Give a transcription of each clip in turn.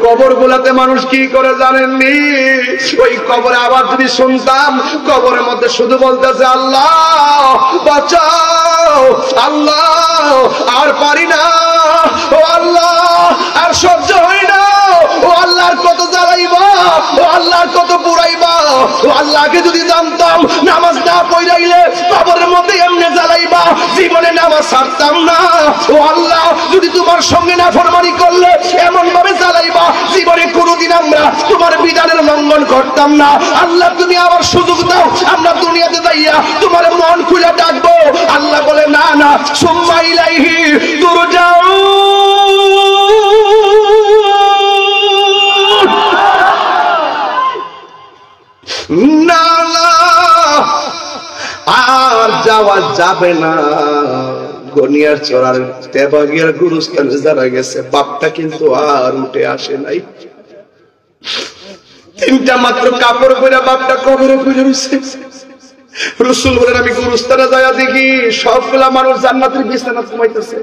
কবরগুলোতে মানুষ কি করে জানেননি? ওই কবরে আবার যদি শুনতাম, কবরের মধ্যে শুধু বলতেছে আল্লাহ বাঁচাও, আল্লাহ আর পারি না, ও আল্লাহ আর সহ্য হয় না, ও আল্লাহর কত জ্বালাইবা, ও আল্লাহর কত পুরাইবা, ও আল্লাহকে যদি জানতাম নামাজ না পড়াইলে কবরের মধ্যে এমনি জ্বালাইবা, জীবনে নামাজ ছাড়তাম না, ও আল্লাহ যদি তোমার সঙ্গে নাফরমানি করলে এমন ভাবে জ্বালাইবা, জীবনে কোনোদিন আমরা তোমার বিধানের লঙ্ঘন করতাম না। আল্লাহ তুমি আবার সুযোগ দাও, আমরা দুনিয়াতে যাইয়া তোমার মন খুলে ডাকবো। আল্লাহ বলে না না, সুম্মা ইলাইহি তুরজাউন, না না আর যাওয়া যাবে না। গনিয়ার চড়ার তেবাগিয়ার গুরুস্থানে যারা গেছে, বাপটা কিন্তু আর উঠে আসে নাই। তিনটা মাত্র কাপড় পরে বাপটা কবরে পড়ে রয়েছে। রাসূল বলেন আমি গুরুস্থানে যাইয়া দেখি সবগুলা মানুষ জান্নাতের বিছানা ঘুমাইতেছে,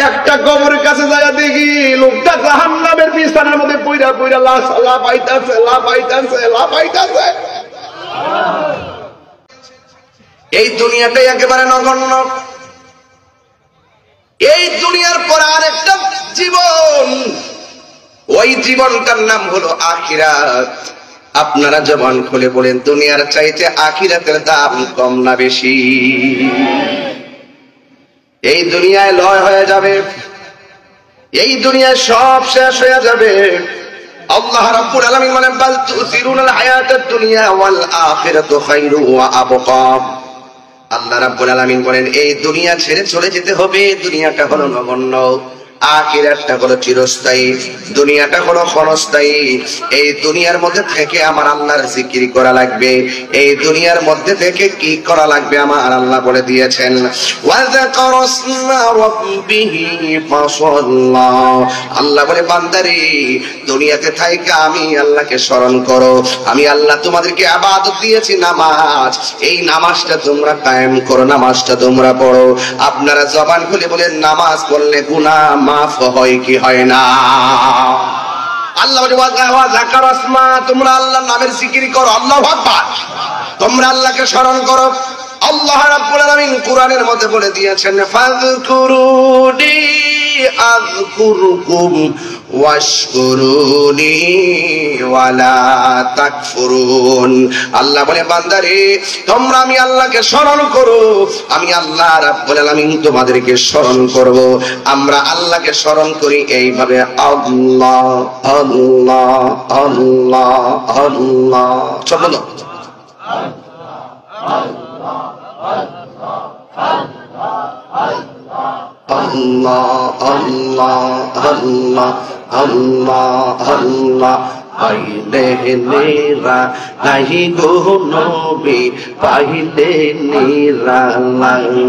একটা কবরের কাছে যাইয়া দেখি লোকটা জাহান্নামের বিছানার মধ্যে পইড়া পইড়া লাফাইতাছে লাফাইতাছে লাফাইতাছে। এই দুনিয়াটাই একেবারে নগণ্য। এই দুনিয়ার পর আরেকটা জীবন, ওই জীবনটার নাম হলো আখিরাত। আপনারা জবান খুলে বলেন, দুনিয়ার চাইতে আখিরাতের দাম কম না বেশি? এই দুনিয়ায় লয় হয়ে যাবে, এই দুনিয়ায় সব শেষ হয়ে যাবে। আল্লাহ রাব্বুল আলামিন বলেন বাল তুসিরুনাল হায়াতাদ দুনিয়া ওয়াল আখিরাতু খায়রু ওয়া আবকা। আল্লাহ রাব্বুল আলামিন বলেন এই দুনিয়া ছেড়ে চলে যেতে হবে। দুনিয়াটা হলো নগণ্য, আখিরাতটা হলো চিরস্থায়ী, দুনিয়াটা হলো ক্ষণস্থায়ী। এই দুনিয়ার মধ্যে থেকে আমার আল্লাহর জিকির করা লাগবে। এই দুনিয়ার মধ্যে থেকে কি করা লাগবে আমার আল্লাহ বলে দিয়েছেন, ওয়াযাকারা ইসমা রাব্বিহি ফাসাল্লা। আল্লাহ বলে বান্দারে দুনিয়াতে থাইকা আমি আল্লাহকে স্মরণ করো। আমি আল্লাহ তোমাদেরকে ইবাদত দিয়েছি নামাজ, এই নামাজটা তোমরা কায়েম করো, নামাজটা তোমরা পড়ো। আপনারা জবান খুলে বলেন নামাজ পড়লে গুনাহ মাফ হয় কি হয় না? আল্লাহ বলে ওয়াযাকারা ইসমা, তোমরা আল্লাহর নামের জিকির করো, আল্লাহু আকবার, তোমরা আল্লাহকে স্মরণ করো। আল্লাহ রাব্বুল আলামিন কোরআনের মধ্যে বলে দিয়েছেন ফাযকুরুনি আযকুরুকুম ওয়াশকুরুনি ওয়ালা তাকফুরুন। আল্লাহ বলে বান্দারে তোমরা আমি আল্লাহকে স্মরণ করো, আমি আল্লাহ রাব্বুল আলামিন তোমাদেরকে স্মরণ করব। আমরা আল্লাহকে স্মরণ করি এইভাবে, আল্লাহ আল্লাহ আল্লাহ আল্লাহ। চলো না আল্লাহ আল্লাহ আল্লাহ আল্লাহ আল্লাহ। পাইলে নেরা নাহি গো নবী, পাইলে নেরা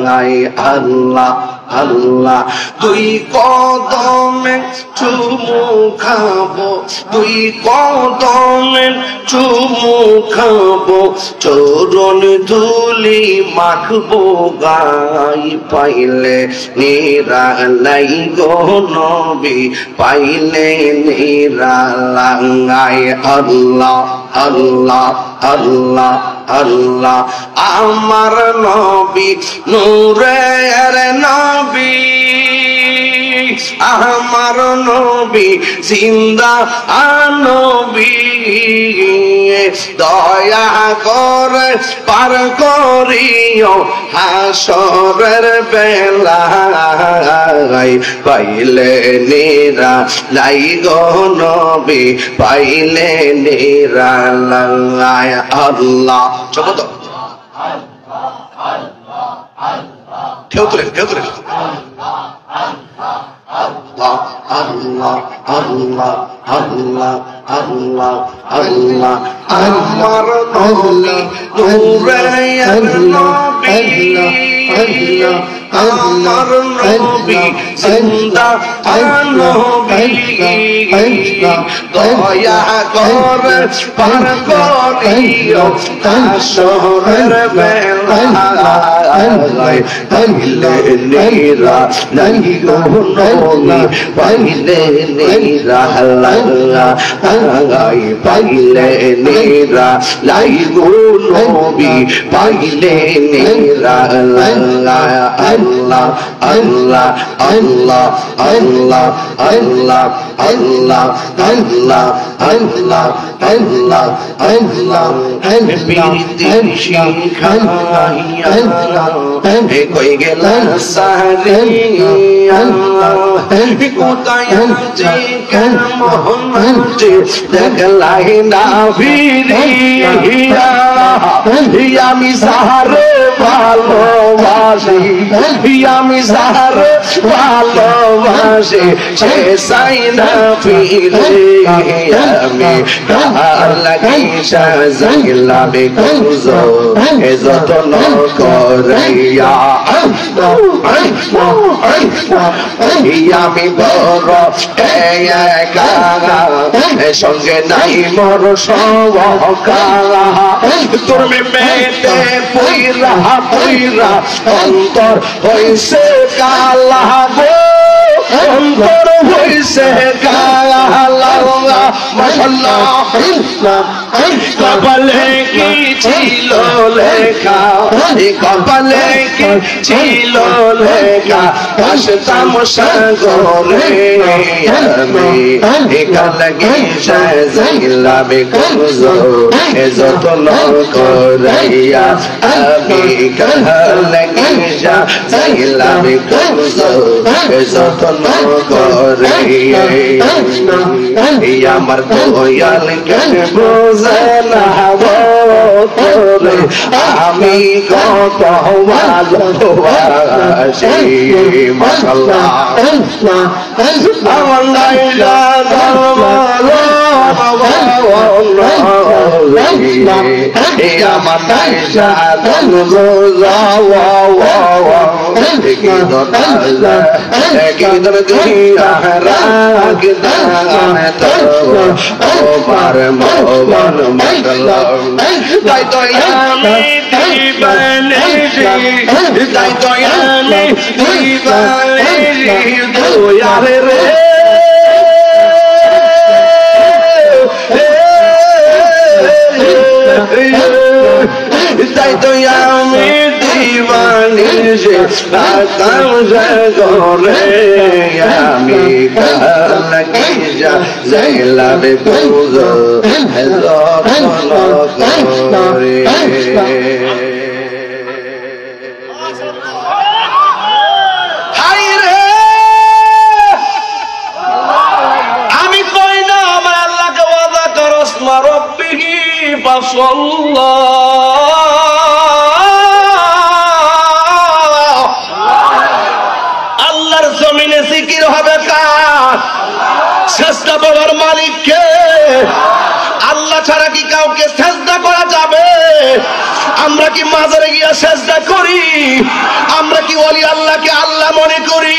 লাই আল্লাহ আল্লাহ। দুই কদমে চুমু খাবো, দুই কদমে চুমু খাবো, চরণ ধুলি মাখবো গাই। পাইলে নেরা লাই গো নবী, পাইলে নেরা লাই আল্লাহ আল্লাহ আল্লাহ আল্লাহ। আমার নবী নূরের নবী, আমার নবী জিন্দা নবী, দয়া করে পার করিও হাসরের বেলায়। পাইলে নেরা লাই গো নবী, পাইলে নেরা লাই আল্লাহ। চলো তো কেউ তুলেন কেউ তুলেন। আল্লাহ আল্লাহ আল্লাহ আল্লাহ আল্লাহ আল্লাহ। আমার নবী নূরের নবী, আমার নবী জিন্দা নবী দয়া করে পার করিও হাসরের বেলায় পাইলে নিরা নাই গো নবী পাইলে নিরা পাইলে নিরা লাই গো নবী পাইলে নিরা আল্লাহ আল্লাহ আল্লাহ আল্লাহ আল্লাহ আল্লাহ আল্লাহ আল্লাহ আল্লাহ আল্লাহ আল্লাহ হে কই গেল সারিয়া কোথায় যে কেন মোহাম্মদ দেখলাই না ফিরিয়া আমি সাহারে ভালোবাসি আমি সাহারে ভালোবাসি সে সাই না ফিরে আমি লাগি সাজাইলাম কুজো এ যতন করিয়া আমি বড় একা সঙ্গে নাই মোর সহকা তোর মেতে পইরা পইরা অন্তর হইছে কালা গো অন্তর হইছে কালা মাশাআল্লাহ কপালে কি ছিল লেখা কপালে কি ছিল লেখা আসতাম সাগরে আমি একা লাগি সাজাইলাম কুজো এ যতন করিয়া আমি একা লাগি সাজাইলাম কুজো এ যতন করিয়া আমার দয়াল কেন বোঝে না তোরে আমি কত ভালোবাসি মাশাআল্লাহ আমার লাইলা আমার লাইলা কিদর দুনিয়া রাগ দান তো আমার মন মগলা তাই তো আমি দিবানে তাই তো আমি দিবানে দয়াল রে তাই তো আমি দিবানি যে আতাম জাগরে আমি লাগি যা যাইলাম কুজো হেলো করে আমি কই না আমার আল্লাহকে ওয়াদা করস মা রব্বিহি আল্লাহর জমিনে জিকির হবে কার সেজদা করার মালিক কে আল্লাহ ছাড়া কি কাউকে সেজদা করা যাবে আমরা কি মাজারে গিয়া সেজদা করি আমরা কি ওলি আল্লাহকে আল্লাহ মনে করি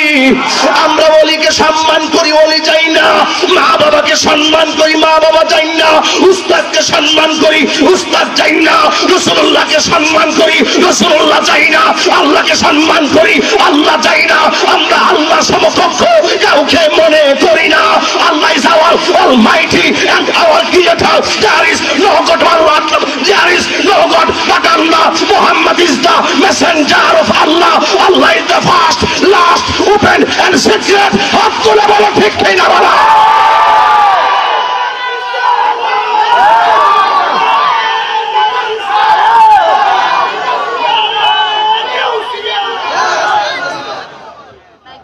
আমরা ওলিকে সম্মান করি ওলি চাই না মা বাবাকে সম্মান করি মা বাবা চাই না উস্তাদকে সম্মান করি উস্তাদ চাই না রাসূলুল্লাহকে সম্মান করি রাসূলুল্লাহ চাই না আল্লাহকে সম্মান করি আল্লাহ চাই না আমরা আল্লাহ সমকক্ষ কাউকে মনে করি না আল্লাহ is our almighty and our creator there is no God but Allah there is no God but Allah Muhammad is the messenger of Allah Allah is the first last open and secret হাত তুলে বলো ঠিক কিনা বলো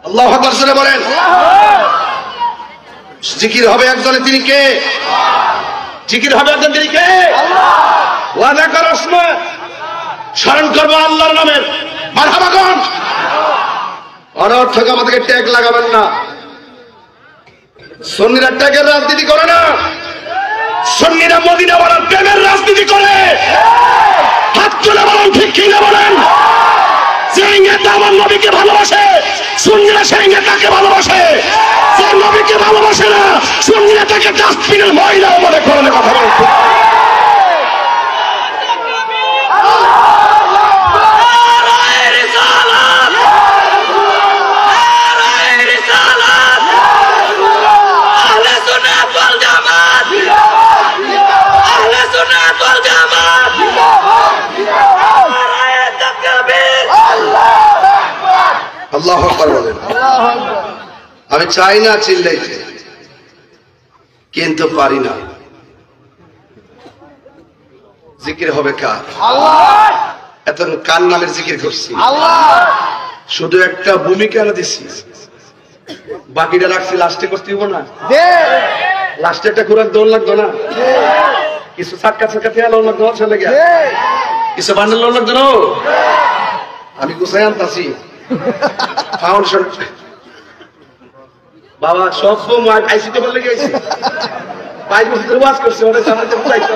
আল্লাহু আকবার জোরে বলেন জিকির হবে একজনে তিনি কে জিকির হবে একজন তিনি কে আল্লাহ ওয়াদা করস না স্মরণ করব আল্লাহর নামের মারহাবা কোন অনর্থক আমাদেরকে ট্যাগ লাগাবেন না সুন্নিরা ট্যাগের রাজনীতি করে না সুন্নিরা মদিনাওয়ালার প্রেমের রাজনীতি করে হাত তুলে বলেন ঠিক কিনা বলেন যে নেতা আমার নবীকে ভালোবাসে সুন্নিরা সেই নেতাকে ভালোবাসে, যে নবীকে ভালোবাসে না সুন্নিরা তাকে ডাস্টবিনের ময়লা মনে করে কথা বলতো। আল্লাহু আকবার বলেন। আমি চাই না চিল্লাইতে, কিন্তু পারি না। জিকির হবে কার? আল্লাহ। এত কার নামের জিকির করছি? আল্লাহ। শুধু একটা ভূমিকা দিছি, বাকিটা রাখছি লাস্টে করতে হবো না? লাস্টে একটা ঘোরার দৌড় লাগতো না? কিছু ছাটকা ছাটকা খেয়াল লাগতো চলে গেল, কিছু বান্ডেল লাগতো না? আমি গুছাই আনতাছি ফাউন্ডেশন বাবা সব আইসিতে বলে গেছি 5 বছর ওয়াজ করছি, ওটা জানাতে বুঝাইতো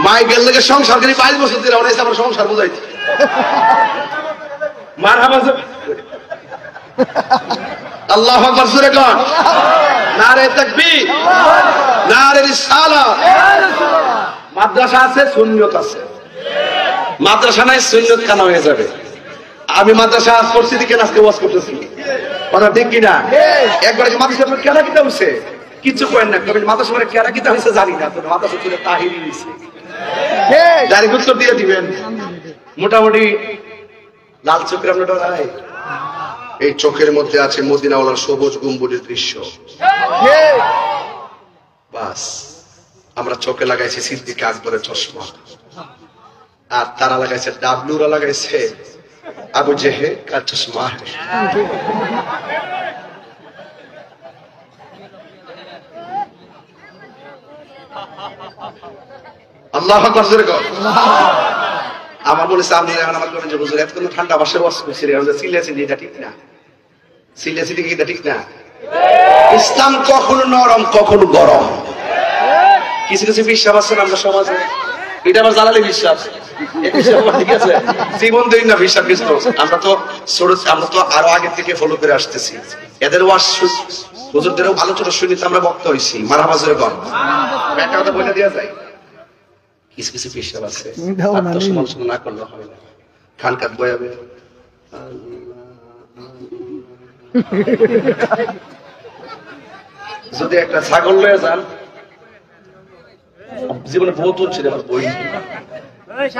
মাইকেল লেগে সংসার করি 5 বছর ধরে, ওটা আমার সংসার বুঝাইতো। মারহাবা আল্লাহু আকবার জোরে কোন নারে তাকবীর, নারে রিসালাত। মাদ্রাসা আছে, সুন্নাত আছে। মাদ্রাসা নাই, সুন্নাত কানা হয়ে যাবে। আমি মাদ্রাসা করছি দিকে আজকে ওয়াজ করতেছি, কথা ঠিক কিনা? একবার মাদ্রাসা কেনা কিতা হয়েছে কিছু করেন না, তবে মাদ্রাসা মানে কেনা কিতা হয়েছে জানি না, তো মাদ্রাসা ছিল তাহিরি হয়েছে, ডাইরেক্ট উত্তর দিয়ে দিবেন। মোটামুটি লাল চোখের আপনার ডরাই, এই চোখের মধ্যে আছে মদিনাওয়ালার সবুজ গম্বুজের দৃশ্য। বাস আমরা চোখে লাগাইছি সিদ্দিক আকবরের চশমা, আর তারা লাগাইছে ডাবলুরা লাগাইছে আবু জেহেল কা চশমা। আল্লাহু আকবার জোরে কর। আমার বলেছে আপনি এখন আমার বলেন যে হুজুর এত ঠান্ডা ভাষায় ওয়াজ করছি রে, সিলেছি এটা ঠিক না, সিলেছি কি এটা ঠিক না? ইসলাম কখনো নরম কখনো গরম। কিছু কিছু বিশ্বাস আছে না আমরা সমাজে, এটা আমার জালালি বিশ্বাস, ঠিক আছে? জীবন দিন না বিশ্বাস কিন্তু আমরা তো আরো আগে থেকে ফলো করে আসতেছি। এদের ওয়াজ হুজুরদেরও আলোচনা শুনিতে আমরা বক্তা হইছি। মারহাবা জোরে কর। একটা কথা বলে দেওয়া যায়, কিছু কিছু বিশ্বাস আছে আত্মসমালোচনা না করলে হয় না। খানকাত বয়াবে যদি একটা ছাগল লয়ে যান, জীবনে বহুত হচ্ছে আমার বই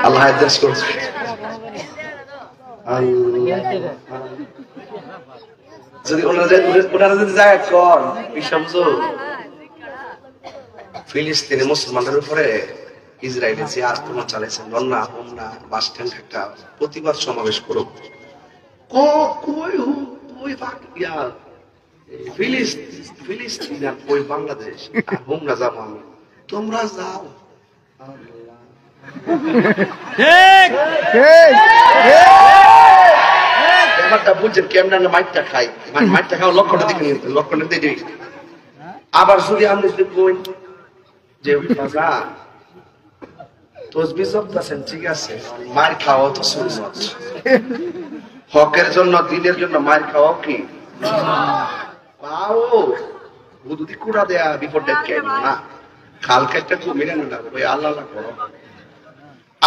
আল্লাহ আদেশ করছে, যদি ওনারা যদি যায় কর বিশ্বাস, ফিলিস্তিনে মুসলমানদের উপরে ইসরায়েলে যে আক্রমণ চালাইছে, লন্না হোমনা বাস স্ট্যান্ড একটা প্রতিবাদ সমাবেশ করুক, ফিলিস্তিন আর ওই বাংলাদেশ হোমনা যাবো আমি, তোমরা যাও। ব্যাপারটা বুঝছেন কেমন? মাইকটা খাই, মাইকটা খাওয়া লক্ষণটা দিকে নিয়ে লক্ষণটা দিয়ে আবার যদি আমি কই যে তসবিহ জপতেছেন ঠিক আছে, মার খাওয়া তো সুন্নাত। হকের জন্য দিনের জন্য মার খাওয়াও কি পাও? বুদ্ধি কুড়া দেয়া বিপদটা কেন না, কালকে একটা কমিয়ে না ওই আল্লাহ করো।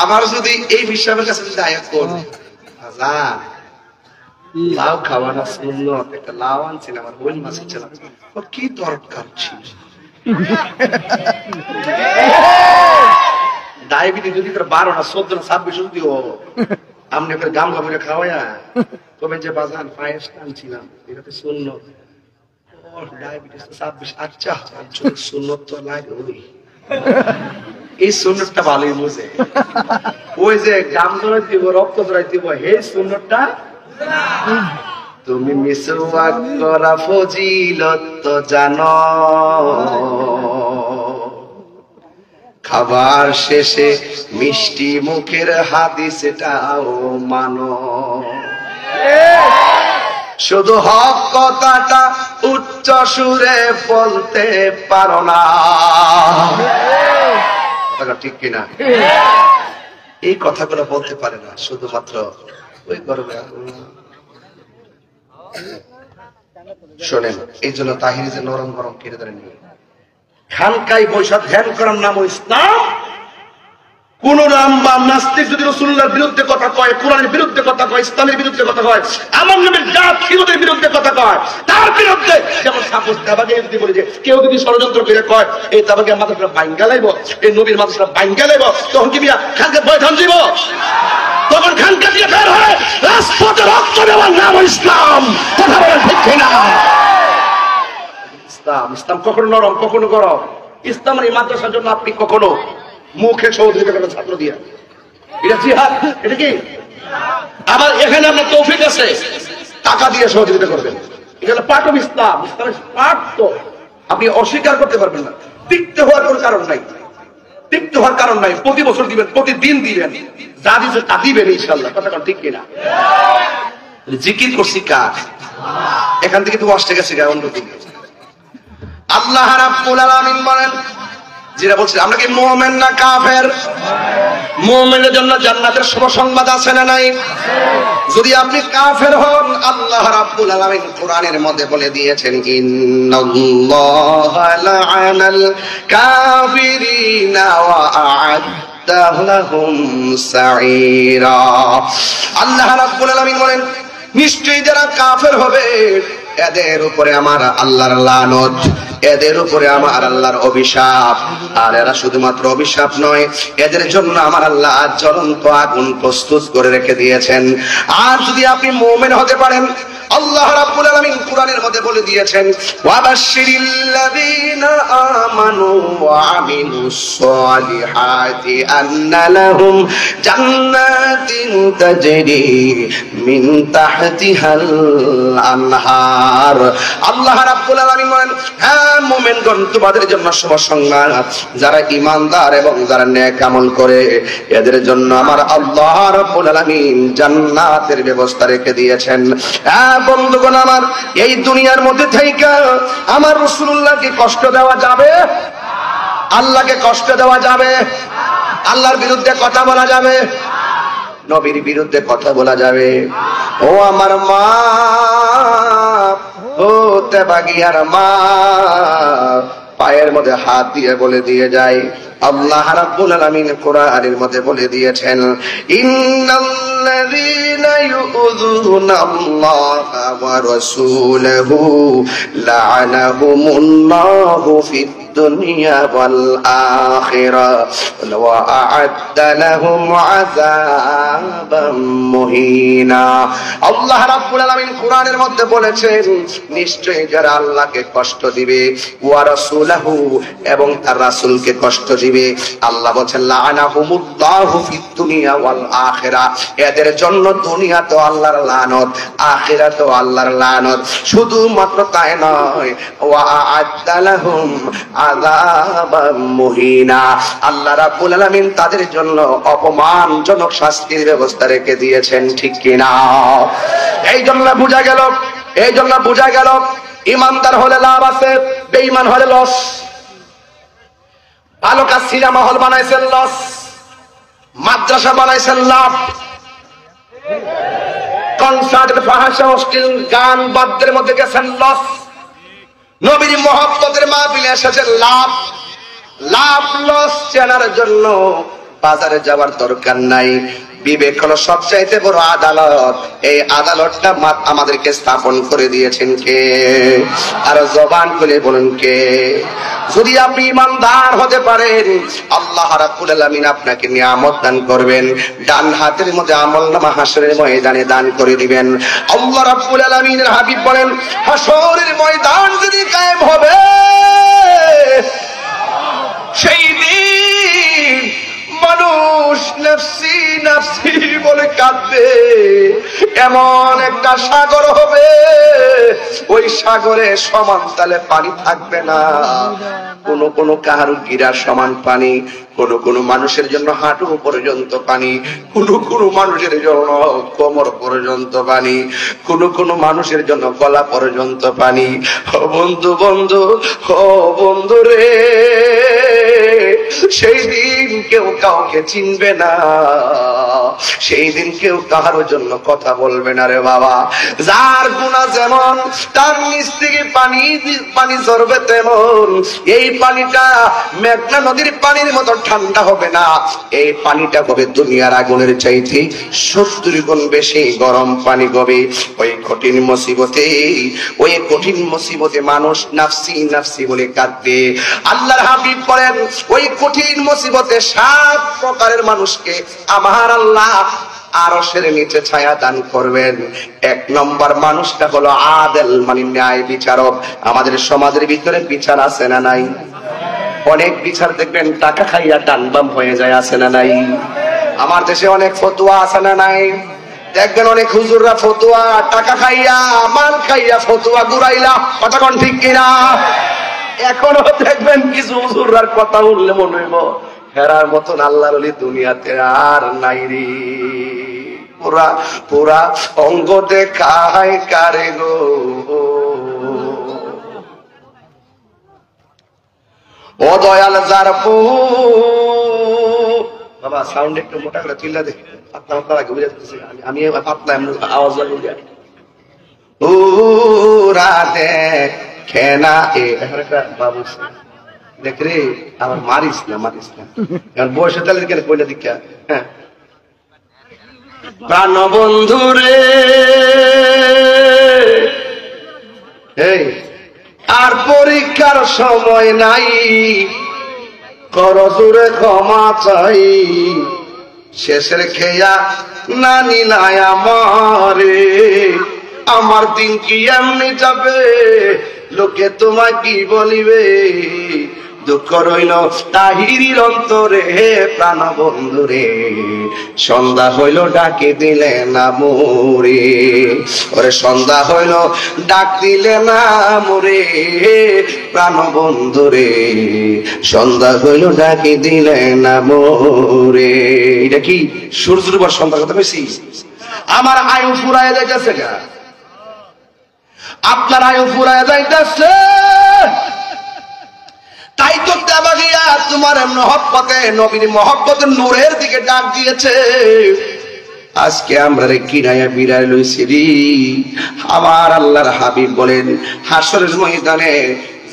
আবার যদি এই বিশ্বাসের কাছে যদি আয়াত করবে লাউ খাওয়ানো সুন্নাত, একটা লাউ আনছিল আমার বোন মাসে ছিল, কি দরকার ছিল? ডায়াবেটিস যদি 12 না 14 না 26 যদি আপনি গাম গামে খাওয়ায়া তবে যে বাজান পায়েস টানছিলাম এটা তো সুন্নাত, ডায়াবেটিস 26। আচ্ছা সুন্নাত তো লাগে, এই সুন্নাতটা ভালোই বুঝে। ওই যে গাম ধরাই দিব রক্ত ধরাই দিব হে সুন্নাতটা তুমি মিসওয়াক করা ফজিলত তো জানো, খাবার শেষে মিষ্টি মুখের হাদিস এটাও মানো, শুধু হক কথাটা উচ্চ সুরে বলতে পারো না, ঠিক কিনা? এই কথাগুলো বলতে পারে না, শুধুমাত্র ওই করবে। শোনেন, এই জন্য তাহিরি যে নরম গরম কেড়ে ধরে নিয়ে খানকায় বৈশা ধ্যান করার নাম ইসলাম। কোন রামবাম নাস্তিক যদি রাসূলুল্লাহর বিরুদ্ধে কথা কয়, কোরআনের বিরুদ্ধে কথা কয়, ইসলামের বিরুদ্ধে কথা কয়, আমার নবীর জাত ফিরতের বিরুদ্ধে কথা কয়, তার বিরুদ্ধে যেমন সাপোজ তাবাকে যদি বলে যে কেউ যদি ষড়যন্ত্র করে কয় এই তাবাকে মাদ্রাসা ভাঙ্গা লাইব, এই নবীর মাদ্রাসা ভাঙ্গা লাইব, তখন কি মিয়া খানকে বয়ঠান দিব? তখন খানকা দিয়ে বের হয় রাজপথে রক্ত দেওয়ার নাম ইসলাম। কথা বলেন ঠিক কিনা? ইসলাম, ইসলাম কখনো নরম কখনো গরম। ইসলামের এই মাদ্রাসার জন্য আপনি কখনো মুখে সহযোগিতা করেন ছাত্র দিয়া, এটা জিহাদ। এটা কি? আবার এখানে আপনার তৌফিক আছে, টাকা দিয়ে সহযোগিতা করবেন, এটা হলো পার্ট অফ ইসলাম। ইসলামের পার্ট তো আপনি অস্বীকার করতে পারবেন না। তিক্ত হওয়ার কোনো কারণ নাই, তিক্ত হওয়ার কারণ নাই। প্রতি বছর দিবেন, প্রতিদিন দিবেন, যা দিচ্ছে তা দিবেন ইনশাআল্লাহ। কথা কন ঠিক কিনা? জিকির করছি কার? এখান থেকে তো আসতে গেছে অন্য দিকে। আল্লাহ রাব্বুল আলামিন বলেন, যেটা বলছি আমরা কি মুমিন না কাফের? মুমিনের জন্য জান্নাতের শুভ সংবাদ আছে না নাই? যদি আপনি কাফের হন, আল্লাহ রাব্বুল আলামিন কোরআনের মধ্যে বলে দিয়েছেন, ইন্নাল্লাহা লা'আনাল কাফিরিনা ওয়া আ'আদ্দা লাহুম সাঈরা। আল্লাহ রাব্বুল আলামিন বলেন, নিশ্চয়ই যারা কাফের হবে এদের উপরে আমার আল্লাহর লানত, এদের উপরে আমার আল্লাহর অভিশাপ। আর এরা শুধুমাত্র অভিশাপ নয়, এদের জন্য আমার আল্লাহ জ্বলন্ত আগুন প্রস্তুত করে রেখে দিয়েছেন। আর যদি আপনি মুমিন হতে পারেন, আল্লাহ রাব্বুল আলামিন কোরআনের মধ্যে বলে দিয়েছেন, ওয়াবাশশিরিল্লাযীনা আমানু ওয়া আমিলুস সালিহাতি আন্না লাহুম জান্নাতিন তাজরি মিন তাহতিহাল আনহার। আল্লাহ রাব্বুল আলামিন বলেন, হ্যাঁ মুমিনগণ, তোমাদের জন্য শুভ সংবাদ, যারা ঈমানদার এবং যারা নেক আমল করে এদের জন্য আমার আল্লাহ রাব্বুল আলামিন জান্নাতের ব্যবস্থা রেখে দিয়েছেন। বন্ধুগণ আমার, এই দুনিয়ার মধ্যে থেকে আমার রাসূলুল্লাহকে কষ্ট দেওয়া যাবে? আল্লাহকে কষ্ট দেওয়া যাবে? আল্লাহর বিরুদ্ধে কথা বলা যাবে? নবীর বিরুদ্ধে কথা বলা যাবে? ও আমার মা, ও তেবাগিয়ার মা, পায়ের মধ্যে হাত দিয়ে বলে দিয়ে যায়, আল্লাহ রাব্বুল আলামিন কোরআনের মধ্যে বলে দিয়েছেন, ইন্নাল্লাযীনা ইউযুনাল্লাহা ওয়া রাসূলাহু লা'আনাহুমুল্লাহু ফিদ দুনিয়া ওয়াল আখিরাহ ওয়া আ'আদ্দা লাহুম আযাবাম মুহিনা। আল্লাহ রাব্বুল আলামিন কোরআনের মধ্যে বলেছেন, নিশ্চয়ই যারা আল্লাহকে কষ্ট দিবে, ওয়া রাসূলাহু এবং তার রাসূলকে কষ্ট দিবে, আল্লাহ বলেন লা'আনাহুমুল্লাহু ফিদ দুনিয়া ওয়াল আখিরাহ, এদের জন্য দুনিয়াতেও আল্লাহর লানত, আখিরাতেও আল্লাহর লানত। শুধুমাত্র তাই নয়, ওয়া আ'আদ্দা লাহুম আযাবাম মুহিনা, আল্লাহ রাব্বুল আলামিন তাদের জন্য অপমানজনক শাস্তির ব্যবস্থা রেখে দিয়েছেন। ঠিক কিনা? এই জন্য বোঝা গেল ইমানদার হলে লাভ আছে, বেঈমান হলে লস। ভালো কাজ সিনেমা হল বানাইছেন লস, মাদ্রাসা বানাইছেন লাভ, কনসার্ট ফাহাশা অশ্লীল গান বাদ্যের মধ্যে গেছেন লস, নবীর মহব্বতের মাহফিলে এসেছেন লাভ। লাভ লস চেনার জন্য বাজারে যাওয়ার দরকার নাই। বিবেক হলো সবচাইতে বড় আদালত। এই আদালতটা আমাদেরকে স্থাপন করে দিয়েছেন কে? আর জবান খুলে বলুন কে? যদি আপনি ইমানদার হতে পারেন, আল্লাহ রাব্বুল আলামিন আপনাকে নিয়ামত দান করবেন, ডান হাতের মধ্যে আমলনামা হাসরের ময়দানে দান করে দিবেন। আল্লাহ রাব্বুল আলামিনের হাবিব বলেন, হাসরের ময়দান যদি কায়েম হবে, সেই দিন মানুষ নাফসি নাফসি বলে কাঁদবে। এমন একটা সাগর হবে, ওই সাগরে সমান তালে পানি থাকবে না। কোন কাহারু গিরার সমান পানি, কোন মানুষের জন্য হাঁটু পর্যন্ত পানি, কোন মানুষের জন্য কোমর পর্যন্ত পানি, কোন মানুষের জন্য গলা পর্যন্ত পানি। ও বন্ধু রে, সেই দিন কেউ কাউকে চিনবে না। সেই দিন কেউ কারোর জন্য কথা বলবে না রে বাবা। যার গুনাহ যেমন তার নিচ থেকে পানি ঝরবে তেমন, এই পানিটা মেঘনা নদীর পানির মতো ঠান্ডা হবে না, এই পানিটা হবে দুনিয়ার আগুনের চাইতে 70 গুণ বেশি গরম পানি হবে। ওই কঠিন মুসিবতে মানুষ নাফসি নাফসি বলে কাঁদবে। আল্লাহর হাবিব বলেন ওই কঠিন মুসিবতে 7 প্রকারের মানুষকে আমার আল্লাহ আরশের নিচে ছায়া দান করবেন। 1 নম্বর মানুষটা হলো আদেল, মানে ন্যায় বিচারক। আমাদের সমাজের ভিতরে বিচার আছে না নাই? অনেক বিচার দেখবেন টাকা খাইয়া টানবাম হয়ে যায়, আছে না নাই? আমার দেশে অনেক ফতোয়া আছে না নাই? দেখবেন অনেক হুজুররা ফতোয়া টাকা খাইয়া মাল খাইয়া ফতোয়া ঘুরাইলা, কথা কোন ঠিক কিনা? এখনো দেখবেন কিছু হুজুররার কথা উঠলে মনে হইব হেরার মতন আল্লাহর ওলি দুনিয়াতে আর নাই রে। পুরা পুরা অঙ্গ দেখায় কারে গো, ও দয়াল জারপু। বাবা সাউন্ড একটু মোটা করে চিল্লা দে, পাতলা পাতলা লাগে বুঝাতেছি আমি পাতলা আওয়াজ লাগে। পুরা দেখে না এ বাবু দেখ রে, আমার মারিস না এখন বয়সে তাহলে কেন কইলা দীক্ষা। হ্যাঁ প্রাণ বন্ধু রে, এই আর পরীক্ষার সময় নাই, করজুরে ক্ষমা চাই, শেষের খেয়া না নিলাই আমারে, আমার দিন কি এমনি যাবে, লোকে তোমায় কি বলিবে, দুঃখ রইল তাহিরির অন্তরে, প্রাণ বন্ধু রে, সন্ধ্যা হইল ডাকে দিলে না মোরে, ওরে সন্ধ্যা হইল ডাক দিলে না মোরে, প্রাণ বন্ধু রে, সন্ধ্যা হইল ডাকে দিলে না মোরে। এটা কি সূর্যের উপর সন্ধ্যার কথা বেশি? আমার আয়ু ফুরায় যাইতেছে গা, আপনার আয়ু ফুরায় যাইতেছে, তাই তো দেবাগিয়া তোমার মহব্বতে নবীর মহব্বতের নূরের দিকে ডাক দিয়েছে। আজকে আমরা রে কিনায়া বিরায় লইছি রে। আমার আল্লাহর হাবিব বলেন হাসরের ময়দানে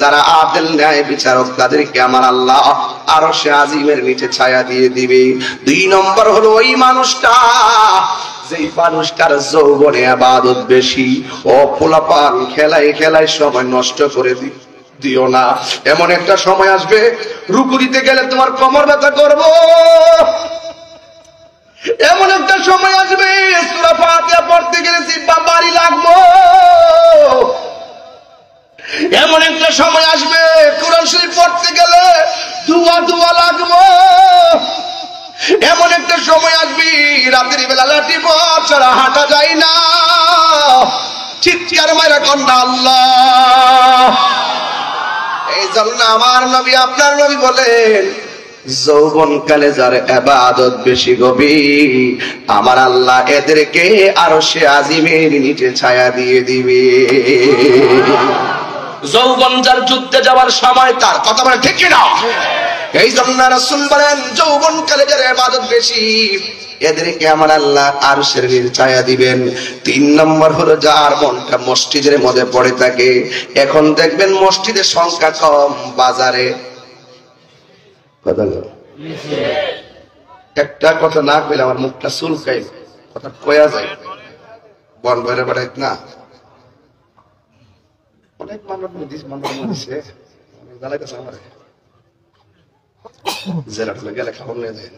যারা আদেল ন্যায় বিচারক তাদেরকে আমার আল্লাহ আরশে আজিমের নিচে ছায়া দিয়ে দিবে। 2 নম্বর হলো ওই মানুষটা যেই মানুষটার যৌবনে ইবাদত বেশি, ও পোলাপান খেলায় খেলায় সময় নষ্ট করে দিও না। এমন একটা সময় আসবে রুকু দিতে গেলে তোমার কোমর ব্যথা করব, এমন একটা সময় আসবে সূরা ফাতিহা পড়তে গেলে জিহ্বা ভারী লাগবে, এমন একটা সময় আসবে কোরআন শরীফ পড়তে গেলে দুয়া লাগবে, এমন একটা সময় আসবে রাতের বেলা লাঠি ছাড়া হাঁটা যায় না, চিৎকার মাইরা কন্যা আল্লাহ। এই জন্য আমার নবী আপনার নবী বলেন যৌবন কালে যার ইবাদত বেশি গভীর, আমার আল্লাহ এদেরকে আরশে আজিমের নিচে ছায়া দিয়ে দিবে। যৌবন যার যুদ্ধে যাওয়ার সময় তার, কথা বলে ঠিক কিনা? এই জন্য রাসূল বলেন যৌবন কালে যার ইবাদত বেশি এদেরকে আমার আল্লাহ আরশের নিচে ছায়া দিবেন। 3 নম্বর হলো যার মনটা মসজিদের মধ্যে পড়ে থাকে। এখন দেখবেন মসজিদের সংখ্যা কম, বাজারে একটা কথা না কইলে আমার মুখটা চুলকাই, কথা কয়া যায় বন বেড়ে বেড়াই না। অনেক মানুষ মধ্যে জ্বালাইতেছে আমার জেলা গেলে খাবার নিয়ে যায়।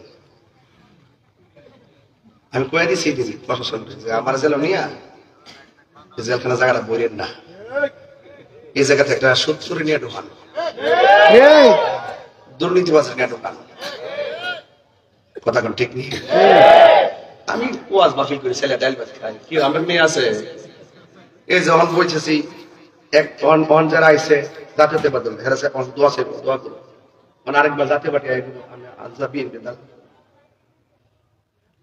আমি কয়ে দিছি প্রশাসন আমার জেলা নিয়ে জেলখানা জায়গাটা বইলেন না, এই জায়গাতে একটা শত্রুরে নিয়ে ঢোকান, দুর্নীতিবাজের নিয়ে ঢোকান, কথা কোন ঠিক নেই। আমি ওয়াজ মাহফিল করে ছেলে ডাইল ভাত খাই, কি আমার মেয়ে আছে এই যখন বলতেছি এক অন যারা আইসে জাতীয় বাদল হেরাছে দোয়া চাইব, দোয়া করবো মানে আরেকবার জাতীয় পার্টি আইব, আমি আনসার বিএনপি দল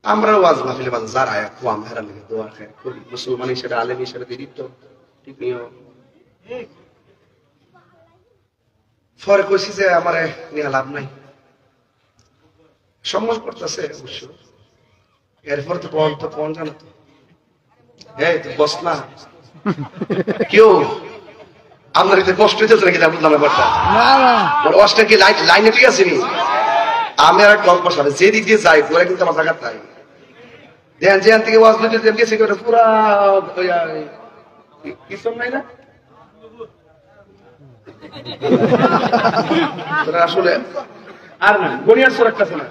আমরা ওয়াজ মাহফিলে বাদ যারা কম হেরা লেগে দোয়া খাই করি, মুসলমান হিসেবে আলেম হিসেবে দিদিত্ব ঠিক নেই। পরে কইছি যে আমার নিয়ে লাভ নাই, সম্মান করতেছে অবশ্য, এরপর তো কোন জানো তো এই তো বস না কেউ আপনার এতে কষ্ট হইতেছে নাকি আপনার ব্যাপারটা অষ্টা কি লাইনে ঠিক আছে নি আমি আর গল্প সাথে যে দিক দিয়ে যাই পুরো কিন্তু আমার জায়গা তাই ধ্যান জ্ঞান থেকে ওয়াজ দিতে গেছে করে পুরা কিছু নাই না আসলে আর না গনিয়ার সর একটা শোনা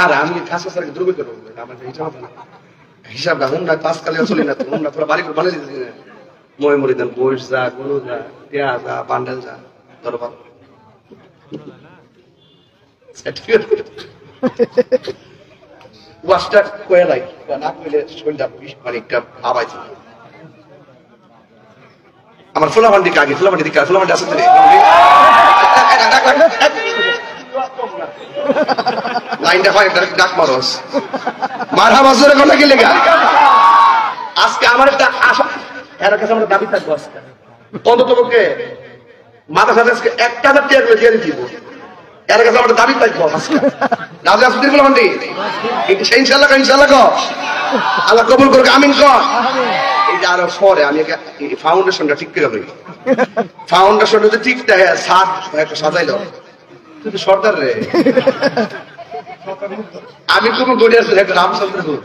আর আমি খাসা স্যারকে দুর্বল করবো আমার হিসাব হবে না হিসাব না হুম না পাঁচ কালে চলি না হুম না তোরা বাড়ি করে বানিয়ে দিচ্ছি না মই মরি দেন বইস যা গরু যা পেঁয়াজ যা বান্ডেল যা দরবার ওয়াশটা কয়ে লাই না কইলে শরীরটা মানে একটা আবাই আমার ফুলাবান্ডি কাগে ফুলাবান্ডি দিকে ফুলাবান্ডি আসতে লাইনটা হয় ডাক মারস মারহাবা জোরে কথা কি লেগা আজকে আমার একটা আশা এর কাছে আমার দাবি থাকবো আজকে অন্ততপক্ষে মাথা সাথে আজকে 1000 টাকা করে দিয়ে দিব এর কাছে আমার দাবি থাকবো আজকে রাজা আসতে ফুলাবান্ডি ইনশাআল্লাহ কো আল্লাহ কবুল করুক আমিন কর এই আরো পরে আমি ফাউন্ডেশনটা ঠিক করে দেই ফাউন্ডেশন যদি ঠিক থাকে সাত একটা সাজাইলো তুই সর্দার রে আমি কোনো গড়িয়া ছিল একটা রামচন্দ্র দূত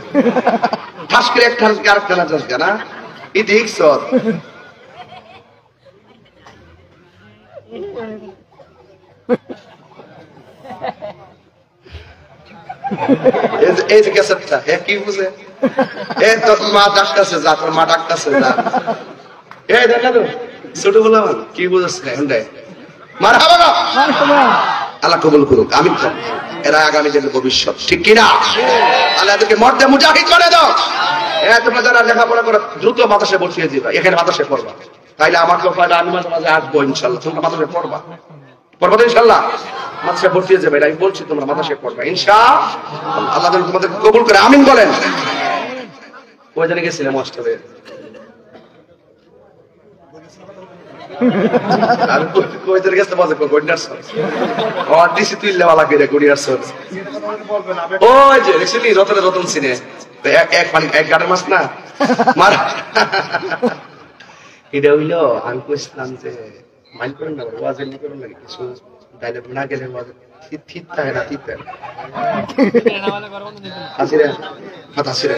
ঠাস করে একটা আরেকটা না যাস না এই দেখ সর এই যে ক্যাসেটটা কি বুঝে এই তোর মা ডাকতেছে যা তোর মা ডাকতেছে যা এই দেখ না তো ছোট বললাম কি বুঝেছ না এখন মারহাবা আল্লাহ কবুল করুক আমিন কর এরা আগামী দিনের ভবিষ্যৎ ঠিক কিনা আল্লাহ এদেরকে মর্দে মুজাহিদ করে দাও তোমরা যারা লেখাপড়া করো দ্রুত মাদ্রাসায় বসিয়ে দিবা এখানে মাদ্রাসায় পড়বা তাইলে আমাকেও ফায়দা আমি মাঝে মাঝে আসবো ইনশাল্লাহ তোমরা মাদ্রাসায় পড়বা পড়বা তো ইনশাল্লাহ মাদ্রাসায় বসিয়ে যাবে এটা আমি বলছি তোমরা মাদ্রাসায় পড়বা ইনশাআল্লাহ আল্লাহ যেন তোমাদের কবুল করে আমিন বলেন ওই জানে গেছিলাম মাস্টারে রতন সিনে এক গাড়ের মাছ না এটা হইলো আমি কইছিলাম যে মাইন্ড করেন না ওয়াজের নি করেন না কিছু ডাইলে না গেলে থিত থাকে না থিত আসিরে হাত আসিরে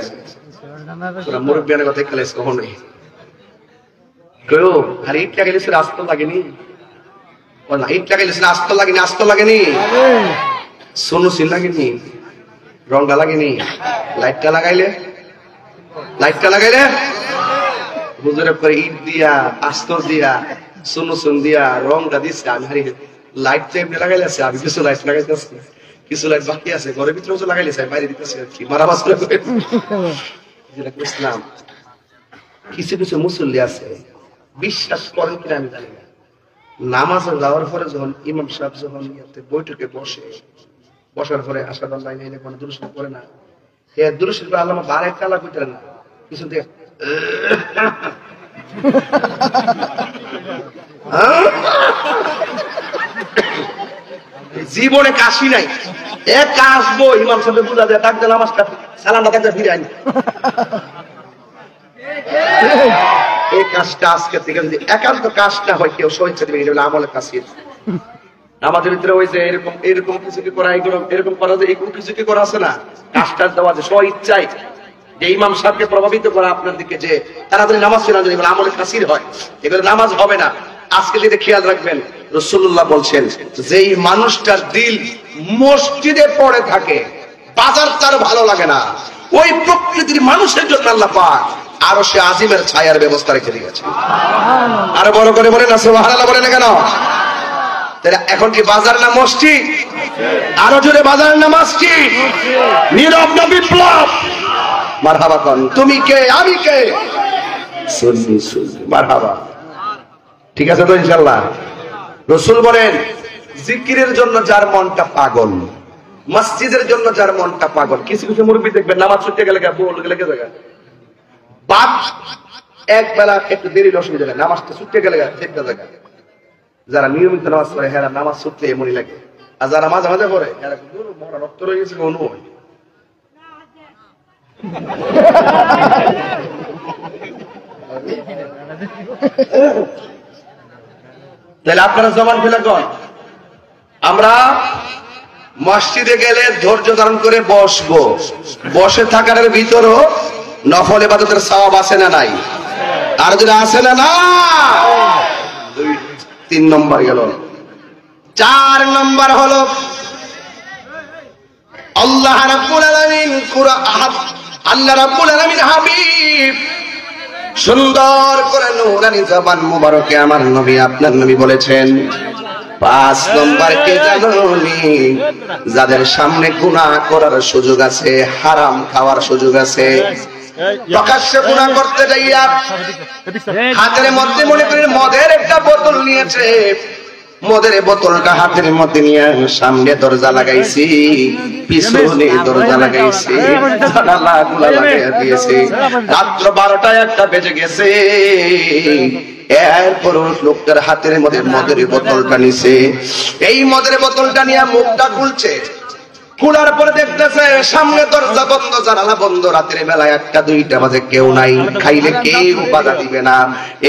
তোরা মুরব্বিয়ানের কথা খেলেছ কখনোই কেউ আর ইট লাগাইলে আস্ত লাগেনি ইট লাগাইলে আস্ত লাগেনি সোনু সিন লাগেনি রংটা লাগেনি লাইটটা লাগাইলে হুজুরে করে ইট দিয়া আস্তর দিয়া সোনু সুন দিয়া রংটা দিচ্ছে আমি হারি লাইট তো এমনি লাগাইলেছে আমি কিছু লাইট লাগাইতেছি কিছু লাইট বাকি আছে ঘরের ভিতরে লাগাইলেছে বাইরে দিতেছি আর কি মারাবাস করে ইসলাম কিছু কিছু মুসল্লি আছে বিশ্বাস করেন কিনা আমি জানি না নামাজে যাওয়ার পরে যখন ইমাম সাহেব যখন বৈঠকে বসার পরে আসাদ আল্লাহ এনে কোনো দুরুদ করে না দুরুদ শরীফ আল্লামা বারে কালা কইতে না কিছু দেখ জীবনে কাশি নাই এক আসবো ইমাম সাহেব বুঝা যায় ডাক দেন নামাজটা সালামটা ডাক ফিরে আনি এই কাজটা আজকে থেকে যদি একান্ত কাজটা হয় কেউ সহিংসা দিবে এটা আমলের কাছে আমাদের ভিতরে ওই যে এরকম কিছু কি করা এরকম করা যায় এরকম কিছু কি করা আছে না কাজটা দেওয়া যে স্ব ইচ্ছায় যে ইমাম সাহেবকে প্রভাবিত করা আপনার দিকে যে তাড়াতাড়ি নামাজ ফেরা যদি আমলের কাসির হয় এগুলো নামাজ হবে না আজকে যদি খেয়াল রাখবেন রাসূলুল্লাহ বলছেন যেই মানুষটার দিল মসজিদে পড়ে থাকে বাজার তার ভালো লাগে না ওই প্রকৃতির মানুষের জন্য আল্লাহ পাক আরো সে আজিমের ছায়ার ব্যবস্থা রেখে দিয়েছে আরো বড় করে বলেন না সুবহানাল্লাহ বলেন না কেন তাহলে এখন কি বাজার না মসজিদ আরো জোরে বাজার না মসজিদ নীরব না বিপ্লব মারহাবা কোন তুমি কে আমি কে সুন্নি মারহাবা ঠিক আছে তো ইনশাআল্লাহ রাসূল বলেন জিকিরের জন্য যার মনটা পাগল মসজিদের জন্য যার মনটা পাগল কিছু কিছু মুরব্বি দেখবেন নামাজ ছুটে গেলে বল গেলে জায়গা বাপ এক বেলা একটু দেরি অসুবিধা নেই নামাজটা ছুটে গেলে একটা জায়গা যারা নিয়মিত নামাজ পড়ে হ্যাঁ নামাজ ছুটতে এমনই লাগে আর যারা মাঝে মাঝে পড়ে রক্ত রয়ে গেছে অনু তাহলে আপনারা জমান ফেলে কন, আমরা মসজিদে গেলে ধৈর্য ধারণ করে বসবো, বসে থাকার ভিতরও নফল ইবাদতের সওয়াব আছে না নাই? আর যদি আছে না না? 3 নম্বর গেল। 4 নম্বর হলো আল্লাহ রাব্বুল আলামিন আল্লাহ রাব্বুল আলামিন হাবিব সুন্দর করে নূরানি জবান মুবারকে আমার নবী আপনার নবী বলেছেন 5 নম্বর কে জানোনি? যাদের সামনে গুনাহ করার সুযোগ আছে, হারাম খাওয়ার সুযোগ আছে, প্রকাশ্যে গুনাহ করতে যাইয়া হাতের মধ্যে মনে করেন মদের একটা বোতল নিয়েছে, মদের বোতলটা হাতের মধ্যে নিয়ে সামনে দরজা লাগাইছি, পিছনে দরজা লাগাইছি, জানালা গুলা লাগাইয়া দিয়েছি। রাত্র 12টায় 1টা বেজে গেছে, এরপর লোকটার হাতের মধ্যে মদের বোতলটা নিছে। এই মদের বোতলটা নিয়ে মুখটা খুলছে, খোলার পরে দেখতেছে সামনে দরজা বন্ধ, জানালা বন্ধ, রাতের বেলায় 1টা 2টা বাজে, কেউ নাই, খাইলে কেউ বাধা দিবে না।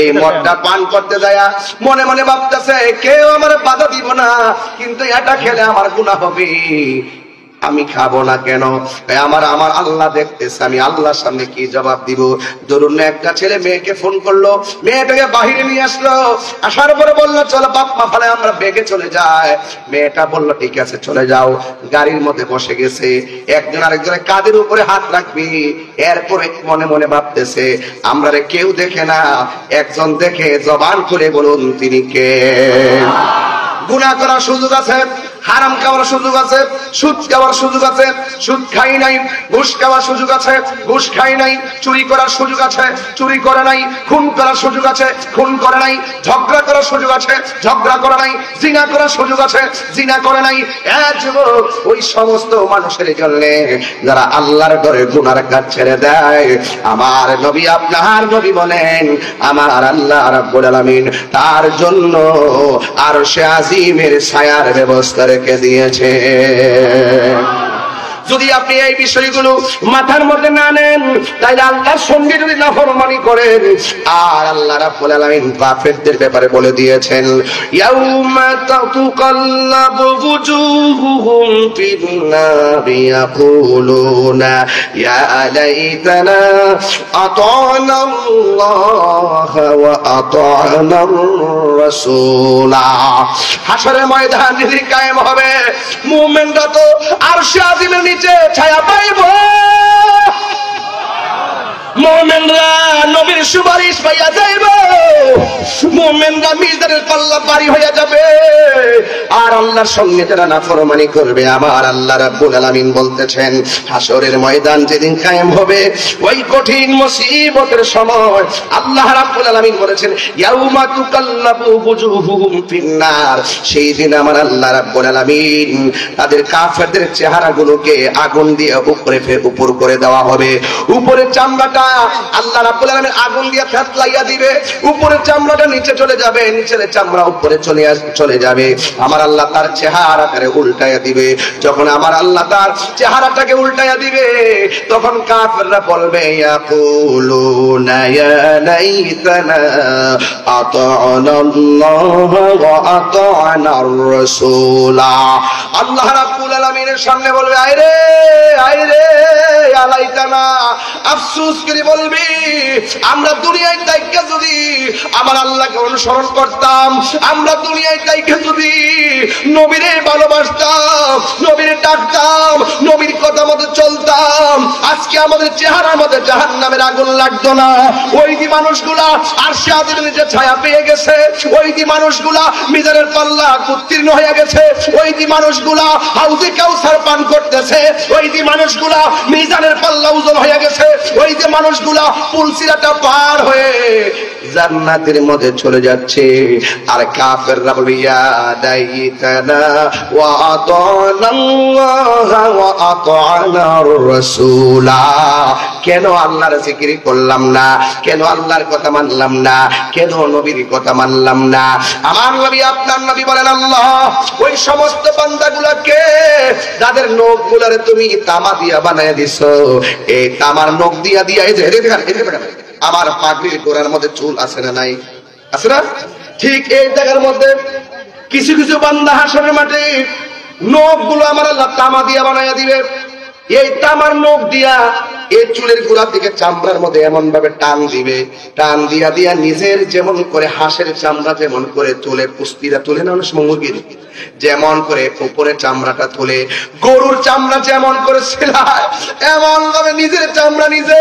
এই মদটা পান করতে যায় মনে মনে ভাবতেছে কেউ আমার বাধা দিব না, কিন্তু এটা খেলে আমার গুনাহ হবে, আমি খাবো না কেন? আমার আল্লাহ দেখতেছে, আমি আল্লাহর সামনে কি জবাব দিব? ধরুন একটা ছেলে মেয়েকে ফোন করলো, মেয়েটাকে বাহিরে নিয়ে আসলো, আসার পরে বললো চলো বাপ মা ফেলে আমরা বেগে চলে যাই। মেয়েটা বললো ঠিক আছে চলে যাও। গাড়ির মধ্যে বসে গেছে, একজন আরেকজনের কাঁধের উপরে হাত রাখবি। এরপরে মনে মনে ভাবতেছে আমরা রে কেউ দেখে না, একজন দেখে, জবান খুলে বলুন তিনি কে? গুনাহ করার সুযোগ আছে, হারাম খাওয়ার সুযোগ আছে, সুদ খাওয়ার সুযোগ আছে, সুদ খাই নাই। ঘুষ খাওয়ার সুযোগ আছে, ঘুষ খাই নাই। চুরি করার সুযোগ আছে, চুরি করে নাই। খুন করার সুযোগ আছে, খুন করে নাই। ঝগড়া করার সুযোগ আছে, ঝগড়া করে নাই। জিনা করার সুযোগ আছে, জিনা করে নাই। যুবক, ওই সমস্ত মানুষের জন্য যারা আল্লাহর ডরে গুনার কাজ ছেড়ে দেয়, আমার নবী আপনার নবী বলেন আমার আল্লাহ রাব্বুল আলামিন তার জন্য আরশে আজিমের ছায়ার ব্যবস্থা রেখে দিয়েছে। যদি আপনি এই বিষয়গুলো মাথার মধ্যে না নেন, তাহলে আল্লাহর সঙ্গে যদি নাফরমানি করেন, আর আল্লাহ রাব্বুল আলামিন কাফেরদের ব্যাপারে বলে দিয়েছেন ইয়াউমা তাতুকাল্লাবু ওয়ুজুহুহুম ফিন-নারি ইয়াকুলুনা ইয়া লাইতানা আতা'না আল্লাহ ওয়া আতা'না আর-রাসূলা। হাশরের ময়দান যদি কায়েম হবে, মুমিনরা তো আরশে আজিমের নিচে ছায়া পাইব, মুমিনরা নবীর সুপারিশ পাইয়া যাইব, মুমিনরা মিজানের পাল্লা পারি হইয়া যাবে। আর আল্লাহর সঙ্গে যারা নাফরমানি করবে, আমার আল্লাহ রাব্বুল আলামিন বলতেছেন হাশরের ময়দান যেদিন কায়েম হবে, ওই কঠিন মুসিবতের সময় আল্লাহ রাব্বুল আলামিন বলেছেন ইয়াউমা তুকাল্লাবু ওয়ুজুহুহুম ফিন-নার, সেই দিন আমার আল্লাহ রাব্বুল আলামিন তাদের কাফেরদের চেহারাগুলোকে আগুন দিয়ে উপর করে দেওয়া হবে। উপরের চামড়াটা আল্লাহ রাব্বুল আলামিন আগুন দিয়ে থেতলাইয়া দিবে, উপরের চামড়াটা নিচে চলে যাবে, নিচের চামড়া উপরে চলে যাবে। আমার আল্লাহ তার চেহারাটাকে উল্টাইয়া দিবে। যখন আমার আল্লাহ তার চেহারাটাকে উল্টাইয়া দিবে, তখন কাফেররা বলবে ইয়াকুলুনা ইয়া লাইতানা আতা'না আল্লাহ ওয়া আতা'না আর-রাসূলা। আল্লাহ রাব্বুল আলামিনের সামনে বলবে আইরে আইরে ইয়া লাইতানা, আফসোস করে বলবি আমরা দুনিয়ায় থাইকা যদি আমার আল্লাহকে অনুসরণ করতাম, আমরা দুনিয়ায় থাইকা যদি নবীরে ভালোবাসতাম, নবীরে ডাকতাম, নবীর কথা মতো চলতাম, আজকে আমাদের চেহারার মধ্যে জাহান্নামের আগুন লাগতো না। ওই যে মানুষগুলা আরশে আজিমের নিচে ছায়া পেয়ে গেছে, ওই যে মানুষগুলা মিজানের পাল্লা উত্তীর্ণ হয়ে গেছে, ওই যে মানুষগুলা হাউজে কাউসার পান করতেছে, ওই যে মানুষগুলা মিজানের পাল্লা ওজন হয়ে গেছে, ওই যে মানুষগুলা পুলসিরাটা পার হয়ে জান্নাতের মধ্যে চলে যাচ্ছে। আর কাফেররা বলে ইয়া আসাইতানা ওয়া আতানা আল্লাহ ওয়া আতানা রাসূলা। কেন আল্লাহর জিকির করলাম না? কেন আল্লাহর কথা মানলাম না? কেন নবীর কথা মানলাম না? আমার নবী, আপনার নবী বলেন, আল্লাহ ওই সমস্ত বান্দাগুলোকে যাদের নখগুলোরে তুমি তামা দিয়া বানায় দিছো, এই তামার নখ দিয়া দিয়া, এই যে আমার পাগড়ির গোড়ার মধ্যে চুল আছে না নাই? আছে না? ঠিক এই জায়গার মধ্যে কিছু কিছু বান্দা হাসরের মাঠে নখগুলো আমার আল্লাহ তামা দিয়া বানাইয়া দিবে। এই তামার নখ দিয়া এই চুলের গোড়া থেকে চামড়ার মধ্যে এমন ভাবে টান দিবে, টান দিয়া দিয়া নিজের যেমন করে হাঁসের চামড়া যেমন করে তুলে পুস্তিরা তুলে না, অনেক সময় মুরগির যেমন করে উপরে চামড়াটা তুলে, গরুর চামড়া যেমন করে সেলায়, এমন ভাবে নিজের চামড়া নিজে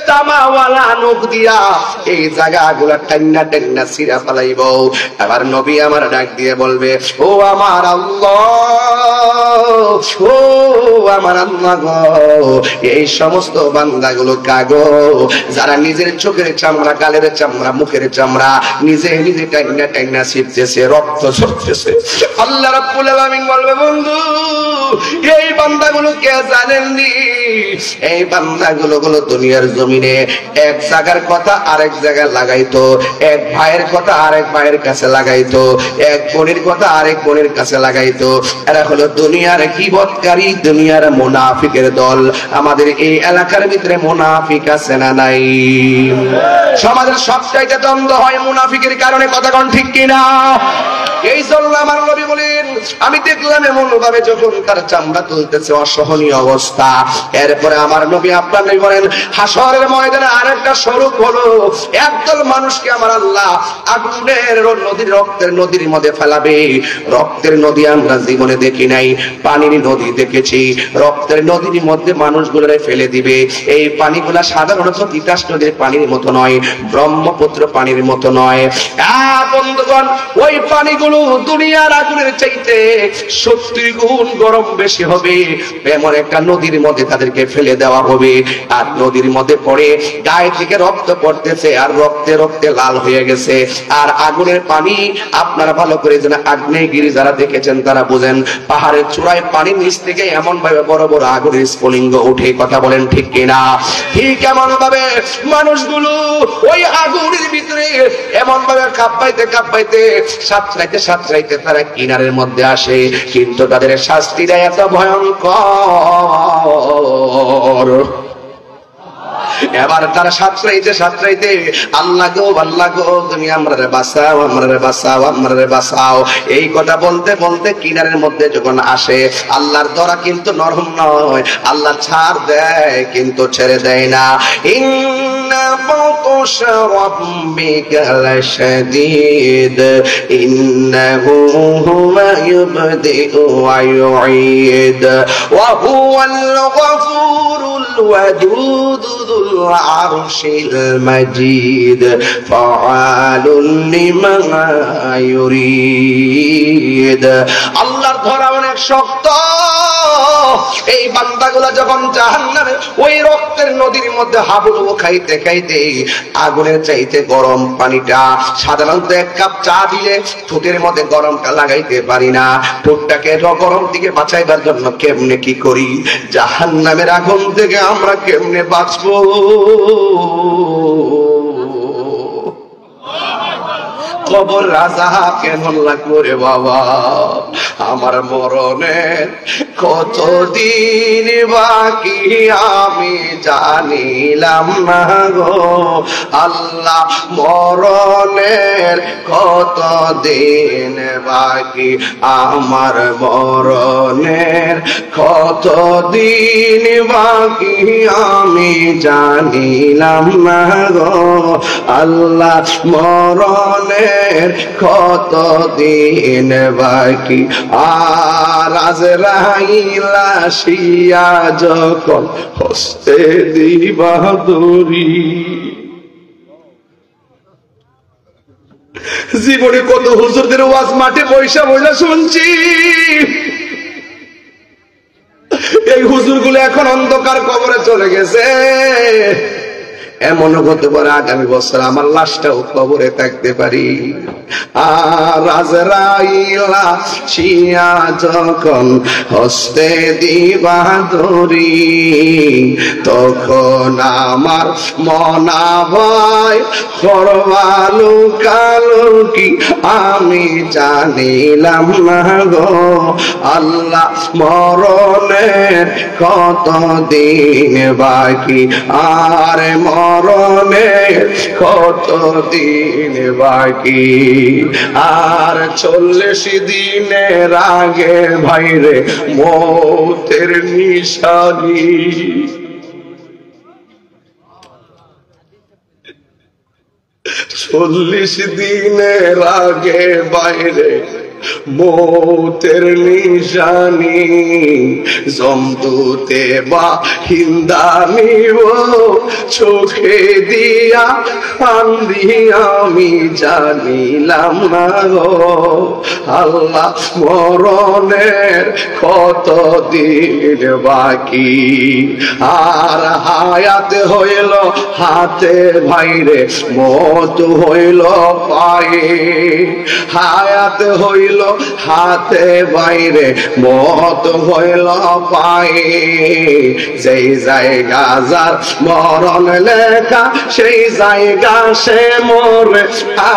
তামাওয়ালা নখ দিয়া এই জায়গাগুলা টান্না টান্না ছিঁড়া ফেলাইব। আবার নবী আমার ডাক দিয়ে বলবে, ও আমার আল্লাহ, ও আমার আল্লাহ গো, এই সমস্ত বান্দাগুলো কাগো যারা নিজের চোখের চামড়া, গালের চামড়া, মুখের চামড়া নিজে নিজে টাইনা টাইনা ছিটতেছে, রক্ত ঝরতেছে। আল্লাহ রাব্বুল আলামিন বলবে, বন্ধু এই বান্দাগুলো কে জানেননি? এই বান্দাগুলো দুনিয়ার জমিনে এক জায়গার কথা আরেক জায়গায় লাগাইতো, এক ভাইয়ের কথা আরেক ভাইয়ের কাছে লাগাইতো, এক বোনের কথা আরেক বোনের কাছে লাগাইতো। এরা হলো দুনিয়ার গীবতকারী, দুনিয়ার মুনাফিকের দল। আমাদের এই এলাকার ভিতরে মুনাফিক আছে না নাই? সমাজের সবচাইতে দ্বন্দ্ব হয় মুনাফিকের কারণে, কথা কোন ঠিক কিনা? এই জন্য আমার নবী বলেন, আমি দেখলাম এমন ভাবে যখন তার চামড়া তুলতেছে, অসহনীয় অবস্থা। এরপরে আমার নবী, আপনার নবী বলেন, হাসরের ময়দানে আরেকটা স্বরূপ হলো, একদল মানুষকে আমার আল্লাহ আগুনের নদীর, রক্তের নদীর মধ্যে ফেলাবে। রক্তের নদী আমরা জীবনে দেখি নাই, পানির নদী দেখেছি। রক্তের নদীর মধ্যে মানুষগুলোরে ফেলে দিবে। এই পানিগুলা সাধারণত তিতাস নদীর পানির মতো নয়, ব্রহ্মপুত্র পানির মতো নয়। বন্ধুগণ, ওই পানিগুলো দুনিয়ার আগুনের চাইতে 70 গুণ গরম বেশি হবে। এমন একটা নদীর মধ্যে তাদেরকে ফেলে দেওয়া হবে। আর নদীর মধ্যে পড়ে গায়ে থেকে রক্ত পড়তেছে, আর রক্তে রক্তে লাল হয়ে গেছে। আর আগুনের পানি, আপনারা ভালো করে জানেন, আগ্নেয়গিরি যারা দেখেছেন তারা বুঝেন, পাহাড়ের চূড়ায় পানির নিচ থেকে এমন ভাবে বড় বড় আগুনের স্ফুলিঙ্গ উঠে, কথা বলেন ঠিক কিনা? ঠিক এমন ভাবে মানুষগুলো ওই আগুনের ভিতরে এমন ভাবে কাঁপাইতে কাঁপাইতে সাঁতরাইতে সাঁতরাইতে তারা কিনারের মধ্যে আসে। কিন্তু তাদের শাস্তিটা এত ভয়ঙ্কর। এবার তারা সাঁতরাইতে সাঁতরাইতে, আল্লাহ গো আল্লাহ গো, তুমি আমরারে বাঁচাও, আমরারে বাঁচাও, আমরারে বাঁচাও, এই কথা বলতে বলতে কিনারের মধ্যে যখন আসে, আল্লাহর দরা কিন্তু নরম নয়, আল্লাহ ছাড় দেয় কিন্তু ছেড়ে দেয় না। ইন্না বাতশা রাব্বিকা লাশাদীদ ইন্নাহু হুয়া ইবদিউ ওয়া ইউঈদ ওয়া হুয়াল গফুরুল ওয়াদুদ যুল আরশিল মাজিদ ফাআলুন লিমা ইউরিদ। আল্লাহর ধরা অনেক শক্ত। এই বান্দাগুলা যখন জাহান্নামে ওই রক্তের নদীর মধ্যে হাবুডুবু খাইতে খাইতে, আগুনের চাইতে গরম পানিটা, সাধারণত এক কাপ চা দিলে ঠোঁটের মধ্যে গরমটা লাগাইতে পারি না, ঠোঁটটাকে গরম থেকে বাঁচাইবার জন্য কেমনে কি করি, জাহান্নামের আগুন থেকে আমরা কেমনে বাঁচবো? কবর রাজা কেমন লাগলো রে বাবা, আমার মরণের কতদিন বাকি আমি জানিলাম না গো আল্লাহ, মরণের কতদিন বাকি, আমার মরণের কতদিন বাকি আমি জানিলাম না গো আল্লাহ, মরণের কতদিন বাকি। আর আজরাইল আসিয়া যখন হস্তে দিবা দড়ি, জীবনে কত হুজুরদের ওয়াজ মাঠে বৈশা বৈশা শুনছি, এই হুজুরগুলো এখন অন্ধকার কবরে চলে গেছে। এমন হতে পারে আগামী বছর আমার লাশটাও কবরে থাকতে পারি। আর আজরাইল আসিয়া যখন হস্তে দিবা ধরি, তখন আমার মনা ভয় করবালু কালুকি আমি জানিলাম না গো আল্লাহ মরণের কত দিন বাকি, আর মরণের কত দিন বাকি, আর 40 দিনের আগে ভাইরে মৌতের নিশানি। 40 দিনের আগে বাইরে মৌতের নিশানি, জমদূতে বা হিন্দানিব চোখে দিয়া কান্দি আমি জানিলাম না গো আল্লাহ মরণের কত দিন বাকি, আর হায়াত হইল হাতে ভাইরে মত হইল পায়ে, হায়াত হইল হাতে বাইরে মত হইল পায়ে, যেই জায়গা যার মরণ লেখা সেই জায়গা সে মরে